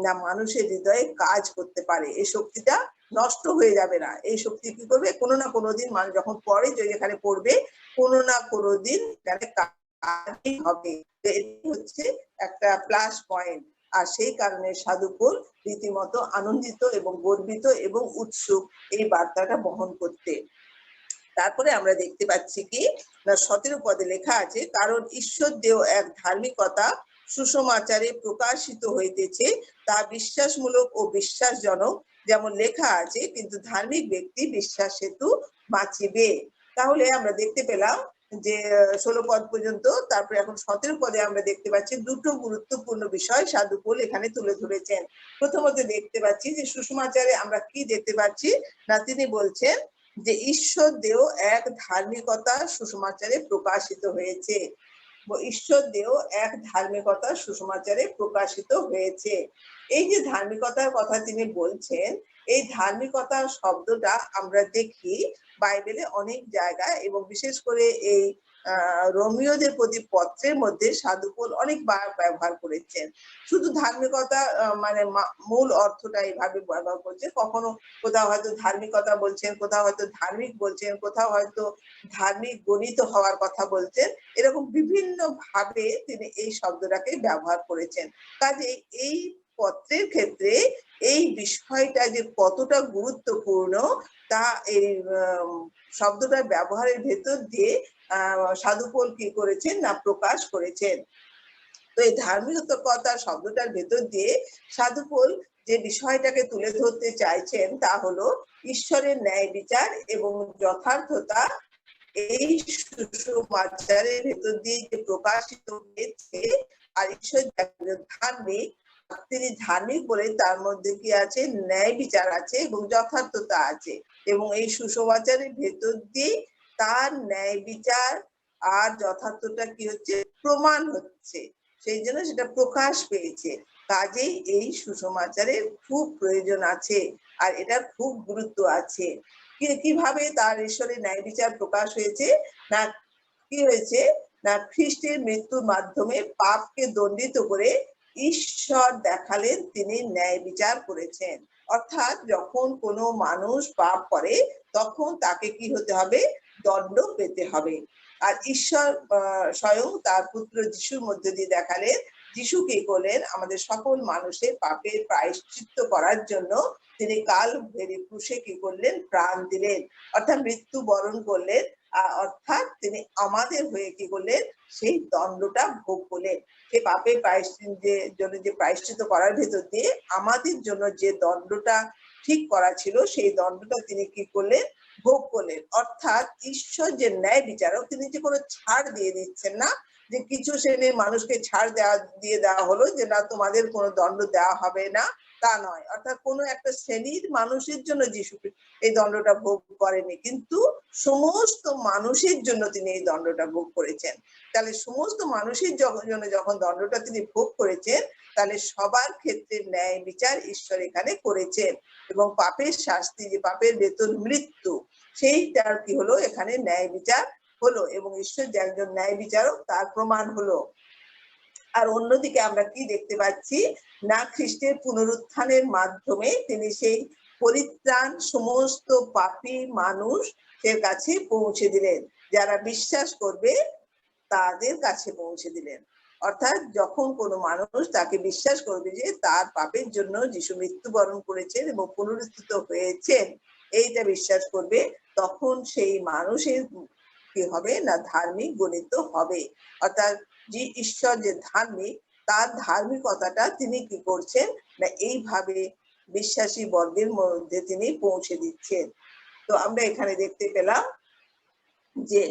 না, মানুষের হৃদয়ে কাজ করতে পারে। এই শক্তিটা নষ্ট হয়ে যাবে না। এই শক্তি কি করবে, কোনো না কোনো দিন মানুষ যখন পড়ে, যেখানে পড়বে, কোনো না কোনো দিন হবে, এটি হচ্ছে একটা প্লাস পয়েন্ট। আর সেই কারণে সাধুপোল রীতিমতো আনন্দিত এবং গর্বিত এবং উৎসুক এই বার্তাটা বহন করতে। তারপরে আমরা দেখতে পাচ্ছি কি না 17 পদে লেখা আছে, কারণ ঈশ্বর দেও এক ধার্মিকতা সুসমাচারে প্রকাশিত হইতেছে, তা বিশ্বাসমূলক ও বিশ্বাসজনক, যেমন লেখা আছে, কিন্তু ধার্মিক ব্যক্তি বিশ্বাস হেতু বাঁচিবে। তাহলে আমরা দেখতে পেলাম যে 16 পদ পর্যন্ত। তারপরে এখন 17 পদে আমরা দেখতে পাচ্ছি দুটো গুরুত্বপূর্ণ বিষয় সাধুপোল এখানে তুলে ধরেছেন। প্রথমত দেখতে পাচ্ছি যে সুসমাচারে আমরা কি দেখতে পাচ্ছি না, তিনি বলছেন যে ঈশ্বর দেও এক ধার্মিকতা সুসমাচারে প্রকাশিত হয়েছে। ঈশ্বর দেও এক ধার্মিকতা সুসমাচারে প্রকাশিত হয়েছে। এই যে ধার্মিকতার কথা তিনি বলছেন, এই ধার্মিকতা শব্দটা আমরা দেখি বাইবেলে অনেক জায়গায়, এবং বিশেষ করে এই রোমীয়দের প্রতি পত্রের মধ্যে সাধুপোল অনেকবার ব্যবহার করেছেন। শুধু ধার্মিকতা মানে মূল অর্থটা এইভাবে ব্যবহার করছে, কখনো কোথাও হয়তো ধার্মিকতা বলছেন, কোথাও হয়তো ধার্মিক বলছেন, কোথাও হয়তো ধার্মিক গণিত হওয়ার কথা বলছেন। এরকম বিভিন্ন ভাবে তিনি এই শব্দটাকে ব্যবহার করেছেন। কাজে এই পত্রের ক্ষেত্রে এই বিষয়টা যে কতটা গুরুত্বপূর্ণ তা এই শব্দটার ব্যবহারের ভেতর দিয়ে সাধুপোল কি করেছেন না প্রকাশ করেছেন। তো এই ধার্মিকতা শব্দটার ভেতর দিয়ে সাধুপোল যে বিষয়টাকে তুলে ধরতে চাইছেন তা হলো ঈশ্বরের ন্যায় বিচার এবং যথার্থতা এই সুসমাচারের ভেতর দিয়ে যে প্রকাশিত হয়েছে। আর ঈশ্বর ধার্মিক, তিনি ধার্মিক বলে তার মধ্যে কি আছে, ন্যায় বিচার আছে এবং যথার্থতা আছে, এবং এই সুসমাচারের ভেতর দিয়ে তার ন্যায় বিচার আর যথার্থতা কি হচ্ছে, প্রমাণ হচ্ছে, সেই জন্য সেটা প্রকাশ পেয়েছে। কাজেই এই সুসমাচারের খুব প্রয়োজন আছে আর এটার খুব গুরুত্ব আছে। কিভাবে তার ঈশ্বরের ন্যায় বিচার প্রকাশ হয়েছে না, কি হয়েছে না, খ্রিস্টের মৃত্যুর মাধ্যমে পাপকে দণ্ডিত করে ঈশ্বর দেখালেন তিনি ন্যায় বিচার করেছেন। অর্থাৎ যখন কোনো মানুষ পাপ করে তখন তাকে কি হতে হবে, দণ্ড পেতে হবে। আর ঈশ্বর স্বয়ং তার পুত্র যিশুর মধ্যে দিয়ে দেখালেন, যিশু কি করলেন, আমাদের সকল মানুষের পাপের প্রায়শ্চিত্ত করার জন্য তিনি কালভারি ক্রুশে কি করলেন, প্রাণ দিলেন, অর্থাৎ মৃত্যু বরণ করলেন। অর্থাৎ তিনি আমাদের হয়ে কি করলেন, সেই দণ্ডটা ভোগ করলেন। সেই পাপের জন্য যে প্রায়শ্চিত্ত করার ভেতর দিয়ে আমাদের জন্য যে দণ্ডটা ঠিক করা ছিল, সেই দণ্ডটা তিনি কি করলেন, ভোগ করলেন। অর্থাৎ ঈশ্বর যে ন্যায় বিচারক, তিনি যে কোনো ছাড় দিয়ে দিচ্ছেন না, যে কিছু শ্রেণীর মানুষকে ছাড় দিয়ে দেওয়া হলো যে না তোমাদের কোনো দণ্ড দেওয়া হবে না, তা নয়। অর্থাৎ কোনো একটা শ্রেণীর মানুষের জন্য যিশু এই দণ্ডটা ভোগ করেনি, কিন্তু সমস্ত মানুষের জন্য তিনি এই দণ্ডটা ভোগ করেছেন। তাহলে সমস্ত মানুষের জন্য যখন দণ্ডটা তিনি ভোগ করেছেন, তাহলে সবার ক্ষেত্রে ন্যায় বিচার ঈশ্বর এখানে করেছেন, এবং পাপের শাস্তি, যে পাপের বেতন মৃত্যু, সেইটার কি হলো, এখানে ন্যায় বিচার হলো, এবং ঈশ্বর যে একজন ন্যায় বিচারক তার প্রমাণ হলো। আর অন্যদিকে আমরা কি দেখতে পাচ্ছি না, খ্রিস্টের পুনরুত্থানের মাধ্যমে তিনি সেই পরিত্রাণ সমস্ত পাপী মানুষের কাছে পৌঁছে দিলেন, যারা বিশ্বাস করবে তাদের কাছে পৌঁছে দিলেন। অর্থাৎ যখন কোনো মানুষ তাকে বিশ্বাস করবে যে তার পাপের জন্য যিশু মৃত্যুবরণ করেছেন এবং পুনরুত্থিত হয়েছেন, এইটা বিশ্বাস করবে, তখন সেই মানুষের কি হবে না, ধার্মিক গণিত হবে। অর্থাৎ যে ঈশ্বর যে ধার্মিক, তার ধার্মিকতাটা তিনি কি করছেন না, এইভাবে বিশ্বাসী বর্গের মধ্যে তিনি পৌঁছে দিচ্ছেন। তো আমরা এখানে দেখতে পেলাম যে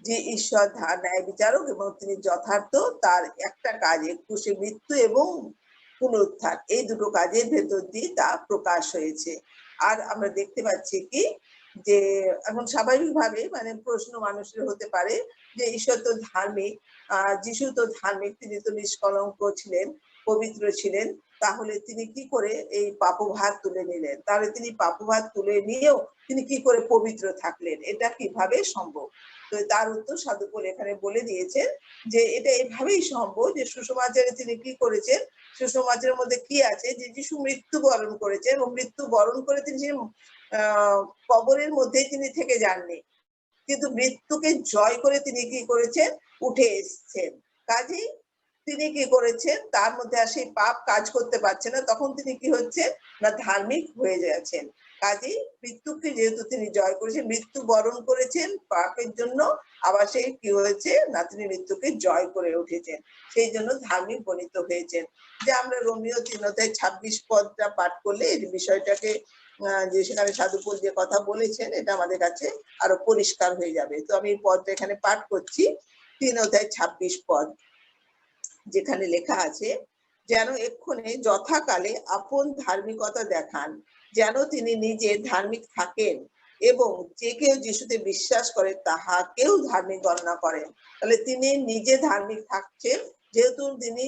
যে ঈশ্বর ন্যায় বিচারক এবং তিনি যথার্থ, তার একটা কাজে ক্রুশে মৃত্যু এবং পুনরুত্থান, এই দুটো কাজের ভেতর দিয়ে তা প্রকাশ হয়েছে। আর আমরা দেখতে পাচ্ছি কি যে এখন স্বাভাবিকভাবে মানে প্রশ্ন মানুষের হতে পারে যে ঈশ্বর তো ধার্মিক, যিশু তো ধার্মিক, তিনি তো নিষ্কলঙ্ক ছিলেন, পবিত্র ছিলেন, তাহলে তিনি কি করে এই পাপভার তুলে নিলেন? তাহলে তিনি পাপভার তুলে নিয়েও তিনি কি করে পবিত্র থাকলেন? এটা কিভাবে সম্ভব? তো তার উত্তর সাধুপোল এখানে বলে দিয়েছেন যে এটা এভাবেই সম্ভব যে সুসমাচারে তিনি কি করেছেন, সুসমাচারের মধ্যে কি আছে, যে যিশু মৃত্যুবরণ করেছেন এবং মৃত্যুবরণ করে তিনি কবরের মধ্যেই তিনি থেকে যাননি, কিন্তু মৃত্যুকে জয় করে তিনি কি করেছেন, উঠে এসছেন। কাজেই তিনি কি করেছেন, তার মধ্যে আর সেই পাপ কাজ করতে পারছে না, তখন তিনি কি হচ্ছে না ধার্মিক হয়ে যাচ্ছেন। কাজেই মৃত্যুকে যেহেতু তিনি জয় করেছেন, মৃত্যু বরণ করেছেন পাপের জন্য, আবার সেই কি হয়েছে না তিনি মৃত্যুকে জয় করে উঠেছেন, সেই জন্য ধার্মিক গণিত হয়েছেন। যে আমরা রোমিও 3:26 পদটা পাঠ করলে এই বিষয়টাকে যে সেখানে সাধুপুর যে কথা বলেছেন এটা আমাদের কাছে আরো পরিষ্কার হয়ে যাবে। তো আমি এই পদটা এখানে পাঠ করছি, 3:26 পদ, যেখানে লেখা আছে, যেন এক্ষণে যথাকালে আপন ধার্মিকতা দেখান, যেন তিনি নিজে ধার্মিক থাকেন এবং যে কেউ যিশুতে বিশ্বাস করে তাহাকেও ধার্মিক গণনা করেন। তাহলে তিনি নিজে ধার্মিক থাকছেন, যেহেতু তিনি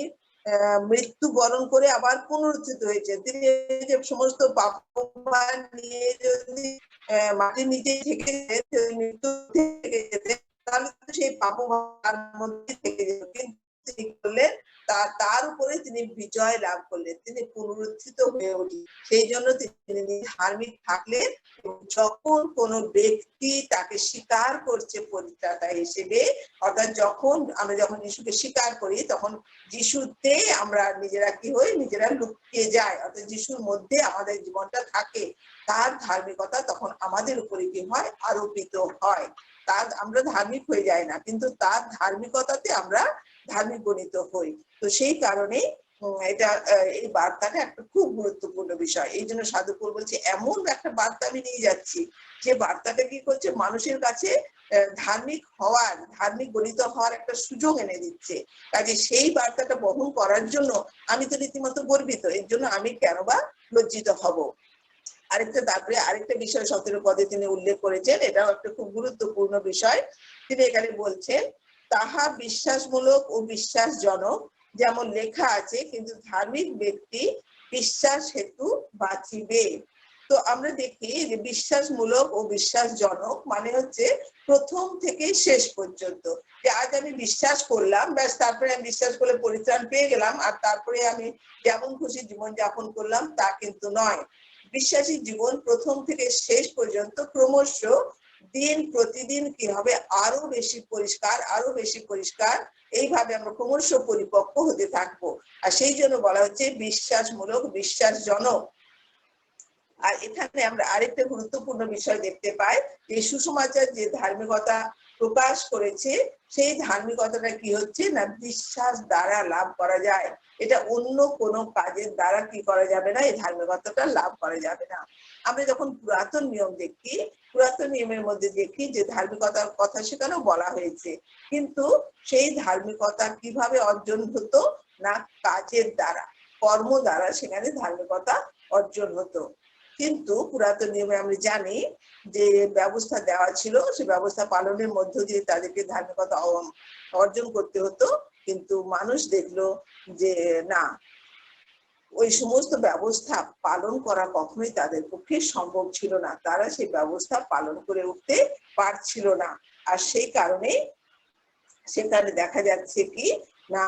মৃত্যু বরণ করে আবার পুনরুত্থিত হয়েছেন। তিনি যে সমস্ত পাপ নিয়ে যদি মাটির নিচে থেকে মৃত্যু থেকে যেতেন, তাহলে সেই পাপ মধ্যে থেকে যেত, কিন্তু তিনি করলেন তার উপরে তিনি বিজয় লাভ করলেন, তিনি পুনরুত্থিত হয়ে উঠলেন। সেই জন্য তিনি ধার্মিক থাকলেন। যখন কোনো ব্যক্তি তাকে স্বীকার করছে পরিত্রাতা হিসেবে, অর্থাৎ আমরা যখন যিশুকে স্বীকার করি, তখন যিশুতে আমরা নিজেরা কি হই, নিজেরা লুকিয়ে যাই, অর্থাৎ যিশুর মধ্যে আমাদের জীবনটা থাকে, তার ধার্মিকতা তখন আমাদের উপরে কি হয়, আরোপিত হয়। তার আমরা ধার্মিক হয়ে যাই না, কিন্তু তার ধার্মিকতাতে আমরা ধার্মিক গণিত হই। তো সেই কারণে এটা এই বার্তাটা একটা খুব গুরুত্বপূর্ণ বিষয়। এই জন্য সাধুপুর বলছে এমন একটা বার্তা আমি নিয়ে যাচ্ছি, যে বার্তাটা কি করছে, মানুষের কাছে ধার্মিক হওয়ার, ধার্মিক গণিত হওয়ার একটা সুযোগ এনে দিচ্ছে। কাজে সেই বার্তাটা বহন করার জন্য আমি তো রীতিমতো গর্বিত, এর জন্য আমি কেন বা লজ্জিত হব। তারপরে আরেকটা বিষয় 17 পদে তিনি উল্লেখ করেছেন, এটাও একটা খুব গুরুত্বপূর্ণ বিষয়। তিনি এখানে বলছেন, তাহা বিশ্বাসমূলক ও বিশ্বাসজনক যেমন লেখা আছে, কিন্তু ধার্মিক ব্যক্তি বিশ্বাস হেতু বাঁচিবে। তো আমরা দেখি যে বিশ্বাসমূলক ও বিশ্বাসজনক মানে হচ্ছে প্রথম থেকে শেষ পর্যন্ত, যে আজ আমি বিশ্বাস করলাম, ব্যাস তারপরে আমি বিশ্বাস করলে পরিত্রাণ পেয়ে গেলাম, আর তারপরে আমি যেমন খুশি জীবন যাপন করলাম, তা কিন্তু নয়। বিশ্বাসী জীবন প্রথম থেকে শেষ পর্যন্ত ক্রমশ দিন প্রতিদিন কি হবে, আরো বেশি পরিষ্কার, আরো বেশি পরিষ্কার, এইভাবে আমরা ক্রমশ পরিপক্ক হতে থাকবো। আর সেই জন্য বলা হচ্ছে বিশ্বাসমূলক, বিশ্বাসজনক। আর এখানে আমরা আরেকটা গুরুত্বপূর্ণ বিষয় দেখতে পাই, যে সুসমাচার যে ধার্মিকতা প্রকাশ করেছে, সেই ধার্মিকতাটা কি হচ্ছে না বিশ্বাস দ্বারা লাভ করা যায়। এটা অন্য কোনো কাজের দ্বারা কি করা যাবে না, এই ধার্মিকতাটা লাভ করা যাবে না। আমরা যখন পুরাতন নিয়ম দেখি, পুরাতন নিয়মের মধ্যে দেখি যে ধার্মিকতার কথা সেখানেও বলা হয়েছে, কিন্তু সেই ধার্মিকতা কিভাবে অর্জন হতো না কাজের দ্বারা, কর্ম দ্বারা সেখানে ধার্মিকতা অর্জন হতো। কিন্তু পুরাতন নিয়মে আমরা জানি যে ব্যবস্থা দেওয়া ছিল, সেই ব্যবস্থা পালনের মধ্য দিয়ে তাদেরকে ধার্মিকতা অর্জন করতে হতো। কিন্তু মানুষ দেখলো যে না, ওই সমস্ত ব্যবস্থা পালন করা কখনোই তাদের পক্ষে সম্ভব ছিল না, তারা সেই ব্যবস্থা পালন করে উঠতে পারছিল না। আর সেই কারণে সেখানে দেখা যাচ্ছে কি না,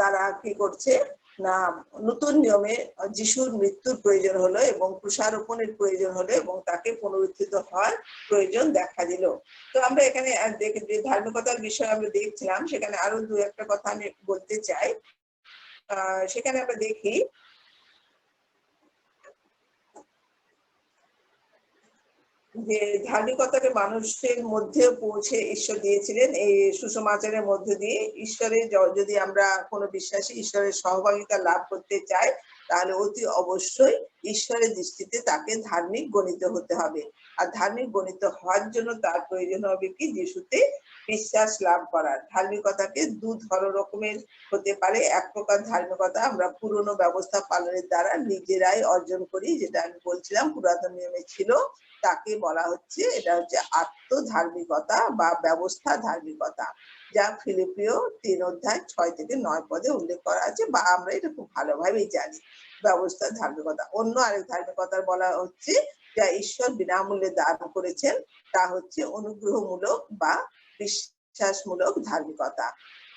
তারা কি করছে না, নতুন নিয়মে যিশুর মৃত্যুর প্রয়োজন হলো এবং ক্রুশারোপণের প্রয়োজন হলো এবং তাকে পুনরুত্থিত হওয়ার প্রয়োজন দেখা দিল। তো আমরা এখানে যে ধার্মিকতার বিষয় আমরা দেখছিলাম, সেখানে আরো দু একটা কথা আমি বলতে চাই। সেখানে আমরা দেখি যে ধার্মিকতাকে মানুষের মধ্যে পৌঁছে ঈশ্বর দিয়েছিলেন এই সুসমাচারের মধ্য দিয়ে। ঈশ্বরের যদি আমরা কোনো বিশ্বাসী ঈশ্বরের সহভাগিতা লাভ করতে চাই, তাহলে অতি অবশ্যই ঈশ্বরের দৃষ্টিতে তাকে ধার্মিক গণিত হতে হবে। আর ধার্মিক গণিত হওয়ার জন্য তার প্রয়োজন হবে কি, যিশুতে বিশ্বাস লাভ করার। ধার্মিকতাকে দু রকমের হতে পারে। এক প্রকার ধার্মিকতা আমরা পুরনো ব্যবস্থা পালনের দ্বারা নিজেরাই অর্জন করি, যেটা আমি বলছিলাম পুরাতন নিয়মে ছিল, তাকে বলা হচ্ছে, এটা হচ্ছে আত্মধার্মিকতা বা ব্যবস্থা ধার্মিকতা, যা ফিলিপিও 3:6-9 পদে উল্লেখ করা আছে, বা আমরা এটা খুব ভালোভাবেই জানি ব্যবস্থা ধার্মিকতা। অন্য আরেক ধার্মিকতার বলা হচ্ছে যা ঈশ্বর বিনামূল্যে দান করেছেন, তা হচ্ছে অনুগ্রহমূলক বা বিশ্বাসমূলক ধার্মিকতা।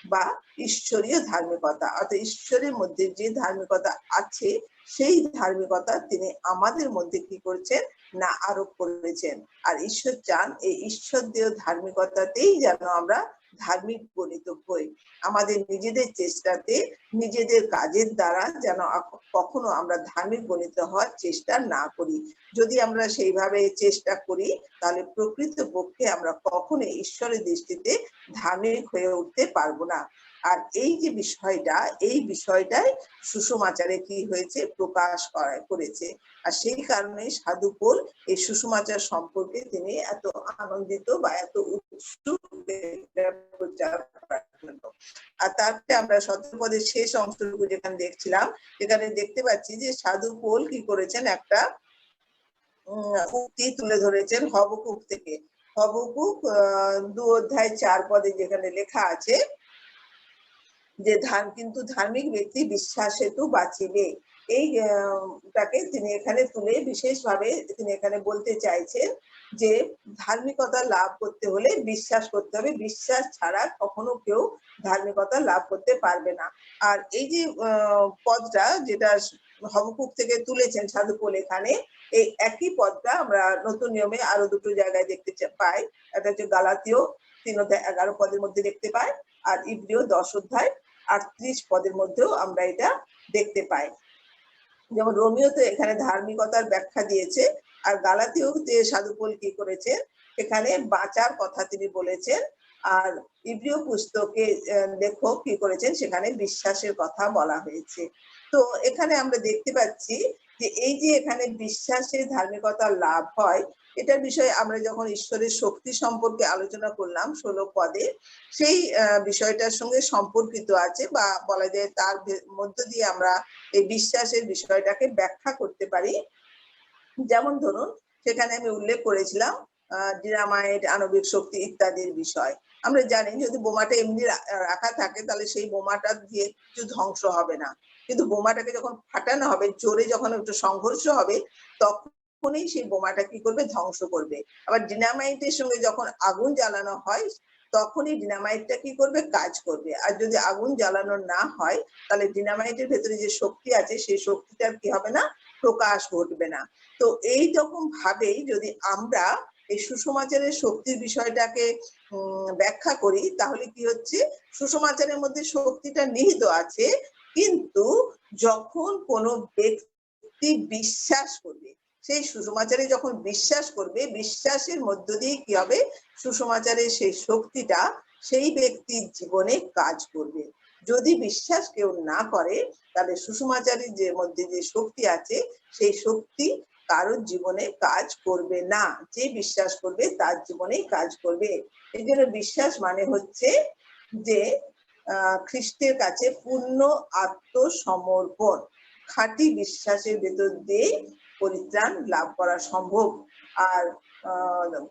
বা ঈশ্বরীয় ধার্মিকতা, অর্থাৎ ঈশ্বরের মধ্যে যে ধার্মিকতা আছে সেই ধার্মিকতা তিনি আমাদের মধ্যে কি করছেন না আরোপ করেছেন। আর ঈশ্বর চান এই ঈশ্বরদীয় ধার্মিকতাতেই যেন আমরা ধার্মিক গণিত হই। আমাদের নিজেদের চেষ্টাতে, নিজেদের কাজের দ্বারা যেন কখনো আমরা ধার্মিক গণিত হওয়ার চেষ্টা না করি। যদি আমরা সেইভাবে চেষ্টা করি তাহলে প্রকৃতপক্ষে আমরা কখনো ঈশ্বরের দৃষ্টিতে ধার্মিক হয়ে উঠতে পারবো না। আর এই যে বিষয়টা, এই বিষয়টাই সুষমাচারে কি হয়েছে প্রকাশ করেছে। আর সেই কারণে সাধু পোল এই সুষমাচার সম্পর্কে তিনি এত আনন্দিত বা এত উৎসুক প্রচার করার জন্য। আর তারপরে আমরা 17 পদের শেষ অংশটুকু যেখানে দেখছিলাম, সেখানে দেখতে পাচ্ছি যে সাধু পোল কি করেছেন একটা উক্তি তুলে ধরেছেন হবকুক থেকে। হবকুক 2 অধ্যায় 4 পদে যেখানে লেখা আছে যে কিন্তু ধার্মিক ব্যক্তি বিশ্বাস হেতু বাঁচিবে। এইটাকে তিনি এখানে তুলে বিশেষভাবে তিনি এখানে বলতে চাইছেন যে ধার্মিকতা লাভ করতে হলে বিশ্বাস করতে হবে, বিশ্বাস ছাড়া কখনো কেউ ধার্মিকতা লাভ করতে পারবে না। আর এই যে পদটা যেটা হবকুক থেকে তুলেছেন সাধু পোল, এখানে এই একই পদটা আমরা নতুন নিয়মে আরো দুটো জায়গায় দেখতে পাই। একটা হচ্ছে গালাতীয় 3 অধ্যায় 11 পদের মধ্যে দেখতে পাই, আর ইব্রিয় 10 অধ্যায় 38 পদের মধ্যেও আমরা এটা দেখতে পাই। যেমন রোমিওতে এখানে ধার্মিকতার ব্যাখ্যা দিয়েছে, আর গালাতীয়তে সাধু পোল কি করেছে এখানে বাঁচার কথা তিনি বলেছেন, আর ইব্রিয় পুস্তকে লেখক কি করেছেন সেখানে বিশ্বাসের কথা বলা হয়েছে। তো এখানে আমরা দেখতে পাচ্ছি যে এই যে এখানে বিশ্বাসের ধার্মিকতা লাভ হয়, এটার বিষয়ে আমরা যখন ঈশ্বরের শক্তি সম্পর্কে আলোচনা করলাম 16 পদে, সেই বিষয়টার সঙ্গে সম্পর্কিত আছে, বা বলা যায় তার মধ্য দিয়ে আমরা এই বিশ্বাসের বিষয়টাকে ব্যাখ্যা করতে পারি। যেমন ধরুন সেখানে আমি উল্লেখ করেছিলাম ডিনামাইট, আণবিক শক্তি ইত্যাদির বিষয়। আমরা জানি যদি বোমাটা এমনি রাখা থাকে তাহলে সেই বোমাটা দিয়ে কিছু ধ্বংস হবে না, কিন্তু বোমাটাকে যখন ফাটানো হবে, জোরে যখন একটু সংঘর্ষ হবে, তখনই সেই বোমাটা কি করবে ধ্বংস করবে। আবার ডিনামাইটের সঙ্গে যখন আগুন জ্বালানো হয় তখনই ডিনামাইটটা কি করবে কাজ করবে। আর যদি আগুন জ্বালানো না হয় তাহলে ডিনামাইটের ভেতরে যে শক্তি আছে সেই শক্তিটার কি হবে না প্রকাশ ঘটবে না। তো এইরকম ভাবেই যদি আমরা এই সুসমাচারের শক্তির বিষয়টাকে ব্যাখ্যা করি তাহলে কি হচ্ছে, সুসমাচারের মধ্যে শক্তিটা নিহিত আছে, কিন্তু যখন কোনো ব্যক্তি বিশ্বাস করবে, সেই সুসমাচারে যখন বিশ্বাস করবে, বিশ্বাসের মধ্য দিয়ে কি হবে সুসমাচারের সেই শক্তিটা সেই ব্যক্তির জীবনে কাজ করবে। যদি বিশ্বাস কেউ না করে তাহলে সুসমাচারের যে মধ্যে যে শক্তি আছে সেই শক্তি কারোর জীবনে কাজ করবে না। যে বিশ্বাস করবে তার জীবনেই কাজ করবে। এই জন্য বিশ্বাস মানে হচ্ছে যে খ্রিস্টের কাছে পূর্ণ আত্মসমর্পণ। খাঁটি বিশ্বাসের ভেতর দিয়ে পরিত্রাণ লাভ করা সম্ভব। আর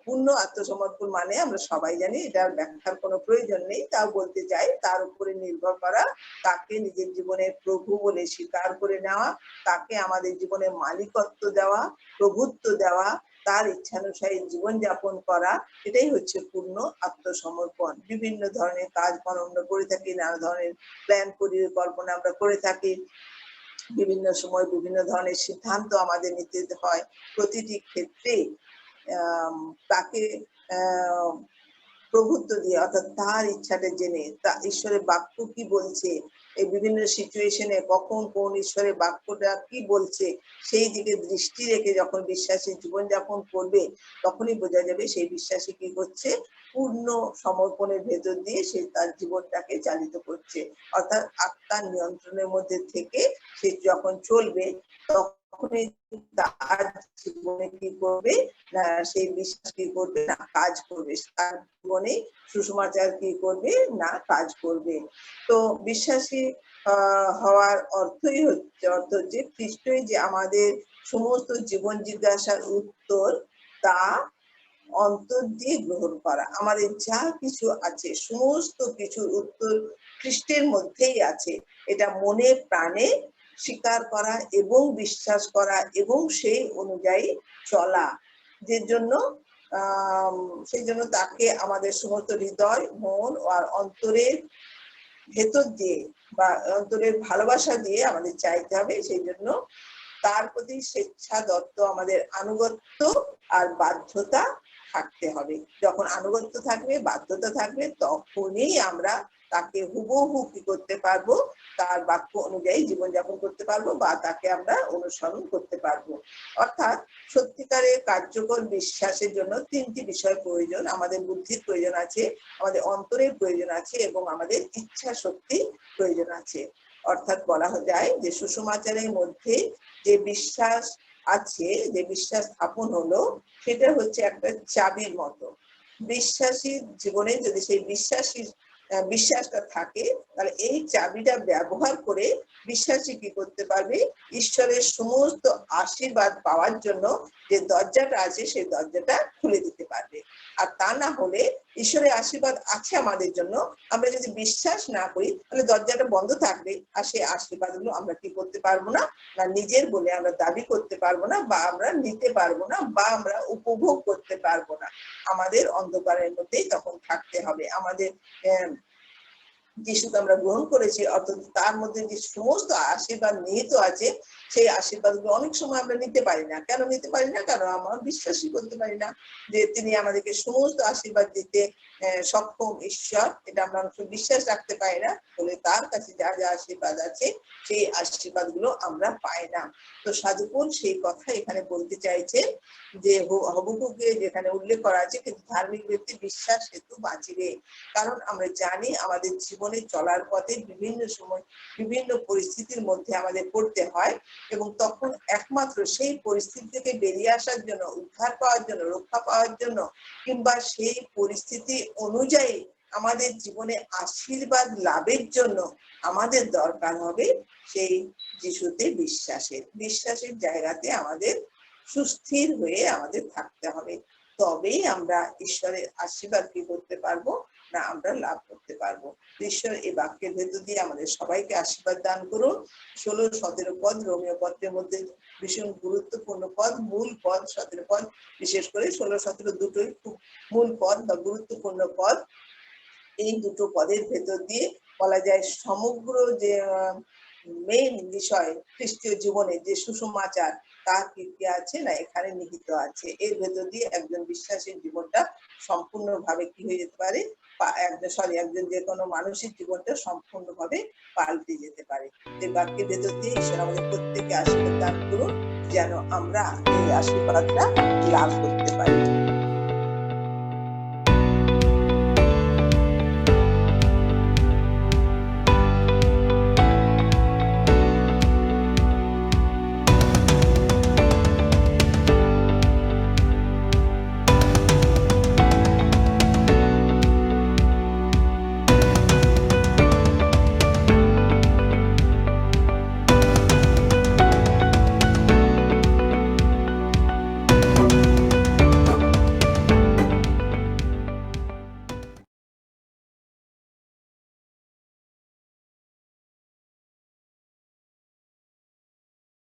পূর্ণ আত্মসমর্পণ মানে আমরা সবাই জানি, এটার ব্যাখ্যার কোনো প্রয়োজন নেই, তাও বলতে চাই তার উপরে নির্ভর করা, তাকে নিজের জীবনের প্রভু বলে স্বীকার করে নেওয়া, তাকে আমাদের জীবনে মালিকত্ব দেওয়া, প্রভুত্ব দেওয়া, তার ইচ্ছানুসারী জীবনযাপন করা, এটাই হচ্ছে পূর্ণ আত্মসমর্পণ। বিভিন্ন ধরনের কাজ আমরা করে থাকি, নানা ধরনের প্ল্যান পরিকল্পনা আমরা করে থাকি, বিভিন্ন সময় বিভিন্ন ধরনের সিদ্ধান্ত আমাদের নিতে হয়। প্রতিটি ক্ষেত্রে তাকে প্রভুত্ব দিয়ে, অর্থাৎ তার ইচ্ছাটা জেনে, তা ঈশ্বরের বাক্য কি বলছে, এই বিভিন্ন সিচুয়েশনে কখন কোন ঈশ্বরের বাক্যটা কি বলছে সেই দিকে দৃষ্টি রেখে যখন বিশ্বাসী জীবনযাপন করবে তখনই বোঝা যাবে সেই বিশ্বাসী কি করছে পূর্ণ সমর্পণের ভেতর দিয়ে সে তার জীবনটাকে চালিত করছে। অর্থাৎ আত্মার নিয়ন্ত্রণের মধ্যে থেকে সে যখন চলবে তখনই তার জীবনে কি করবে না সেই বিশ্বাস কি করবে না কাজ করবে, তার জীবনে সুসমাচার কি করবে না কাজ করবে। তো বিশ্বাসী হওয়ার অর্থই হচ্ছে খ্রিস্টই যে আমাদের সমস্ত জীবন জিজ্ঞাসার উত্তর তা অন্তর দিয়ে গ্রহণ করা। আমাদের যা কিছু আছে সমস্ত কিছুর উত্তর খ্রিস্টের মধ্যেই আছে। এটা মনে প্রাণে স্বীকার করা এবং বিশ্বাস করা এবং সেই অনুযায়ী চলা, সেই জন্য তাকে আমাদের সমস্ত হৃদয়, মন আর অন্তরের ভেতর দিয়ে বা অন্তরের ভালোবাসা দিয়ে আমাদের চাইতে হবে। সেই জন্য তার প্রতি স্বেচ্ছা দত্ত আমাদের আনুগত্য আর বাধ্যতা থাকতে হবে। যখন আনুগত্য থাকবে, বাধ্যতা থাকবে, তখনই আমরা তাকে হুবহু কি করতে পারবো, তার বাক্য অনুযায়ী জীবনযাপন করতে পারবো বা তাকে আমরা অনুসরণ করতে পারবো। অর্থাৎ সত্যিকারের কার্যকর বিশ্বাসের জন্য তিনটি বিষয় প্রয়োজন। আমাদের বুদ্ধির প্রয়োজন আছে, আমাদের অন্তরের প্রয়োজন আছে এবং আমাদের ইচ্ছা শক্তি প্রয়োজন আছে। অর্থাৎ বলা যায় যে সুষমাচারের মধ্যে যে বিশ্বাস আছে, যে বিশ্বাস স্থাপন হলো, সেটা হচ্ছে একটা চাবির মতো। বিশ্বাসী জীবনে যদি সেই বিশ্বাসটা থাকে, তাহলে এই চাবিটা ব্যবহার করে বিশ্বাসী কি করতে পারবে, ঈশ্বরের সমস্ত আশীর্বাদ পাওয়ার জন্য যে দরজাটা আছে সেই দরজাটা খুলে দিতে পারবে। আর তা না হলে ঈশ্বরের আশীর্বাদ আছে আমাদের জন্য, আমরা যদি বিশ্বাস না করি তাহলে দরজাটা বন্ধ থাকবে আর সেই আশীর্বাদ গুলো আমরা কি করতে পারবো না, না নিজের বলে আমরা দাবি করতে পারবো না বা আমরা নিতে পারবো না বা আমরা উপভোগ করতে পারবো না। আমাদের অন্ধকারের মধ্যেই তখন থাকতে হবে। আমাদের যিশুকে আমরা গ্রহণ করেছি, অর্থাৎ তার মধ্যে যে সমস্ত আশীর্বাদ নিহিত আছে, সেই আশীর্বাদগুলো অনেক সময় আমরা নিতে পারি না। কেন নিতে পারি না? কারণ আমরা বিশ্বাসই করতে পারি না যে তিনি আমাদেরকে সমস্ত আশীর্বাদ দিতে সক্ষম ঈশ্বর। এটা আমরা বিশ্বাস রাখতে পারি না, বলে তার কাছে যা যা আশীর্বাদ আছে সেই আশীর্বাদ গুলো আমরা পাই না। তো সাধুকুল সেই কথা এখানে বলতে চাইছে যে হবকুকে যেখানে উল্লেখ করা আছে, কিন্তু ধার্মিক ব্যক্তি বিশ্বাস হেতু বাঁচিবে। কারণ আমরা জানি আমাদের জীবনে চলার পথে বিভিন্ন সময় বিভিন্ন পরিস্থিতির মধ্যে আমাদের পড়তে হয় এবং তখন একমাত্র সেই পরিস্থিতি থেকে বেরিয়ে আসার জন্য, উদ্ধার পাওয়ার জন্য, রক্ষা পাওয়ার জন্য কিংবা সেই পরিস্থিতি অনুযায়ী আমাদের জীবনে আশীর্বাদ লাভের জন্য আমাদের দরকার হবে সেই যিশুতে বিশ্বাসের জায়গাতে আমাদের সুস্থির হয়ে আমাদের থাকতে হবে। তবেই আমরা ঈশ্বরের আশীর্বাদ কি করতে পারবো, না আমরা লাভ করতে পারবো। ঈশ্বর এই বাক্যের ভেতর দিয়ে আমাদের সবাইকে আশীর্বাদ দান করুন। 16-17 পদ রোমীয় পত্রের মধ্যে ভীষণ গুরুত্বপূর্ণ পদ, মূল পদ 17 পদ, বিশেষ করে 16-17 দুটোই খুব মূল পদ বা গুরুত্বপূর্ণ পদ। এই দুটো পদের ভেতর দিয়ে বলা যায় সমগ্র যে মেইন বিষয় খ্রিস্টীয় জীবনে যে সুসমাচার তার কি আছে না এখানে নিহিত আছে। এর ভেতর দিয়ে একজন বিশ্বাসীর জীবনটা সম্পূর্ণভাবে কি হয়ে যেতে পারে, একজন যে কোনো মানুষের জীবনটা সম্পূর্ণভাবে পাল্টে যেতে পারে। এই বাক্যের ভেতর দিয়ে ঈশ্বর আমাদের প্রত্যেককে আশীর্বাদ দান করুন, যেন আমরা এই আশীর্বাদটা লাভ করতে পারি।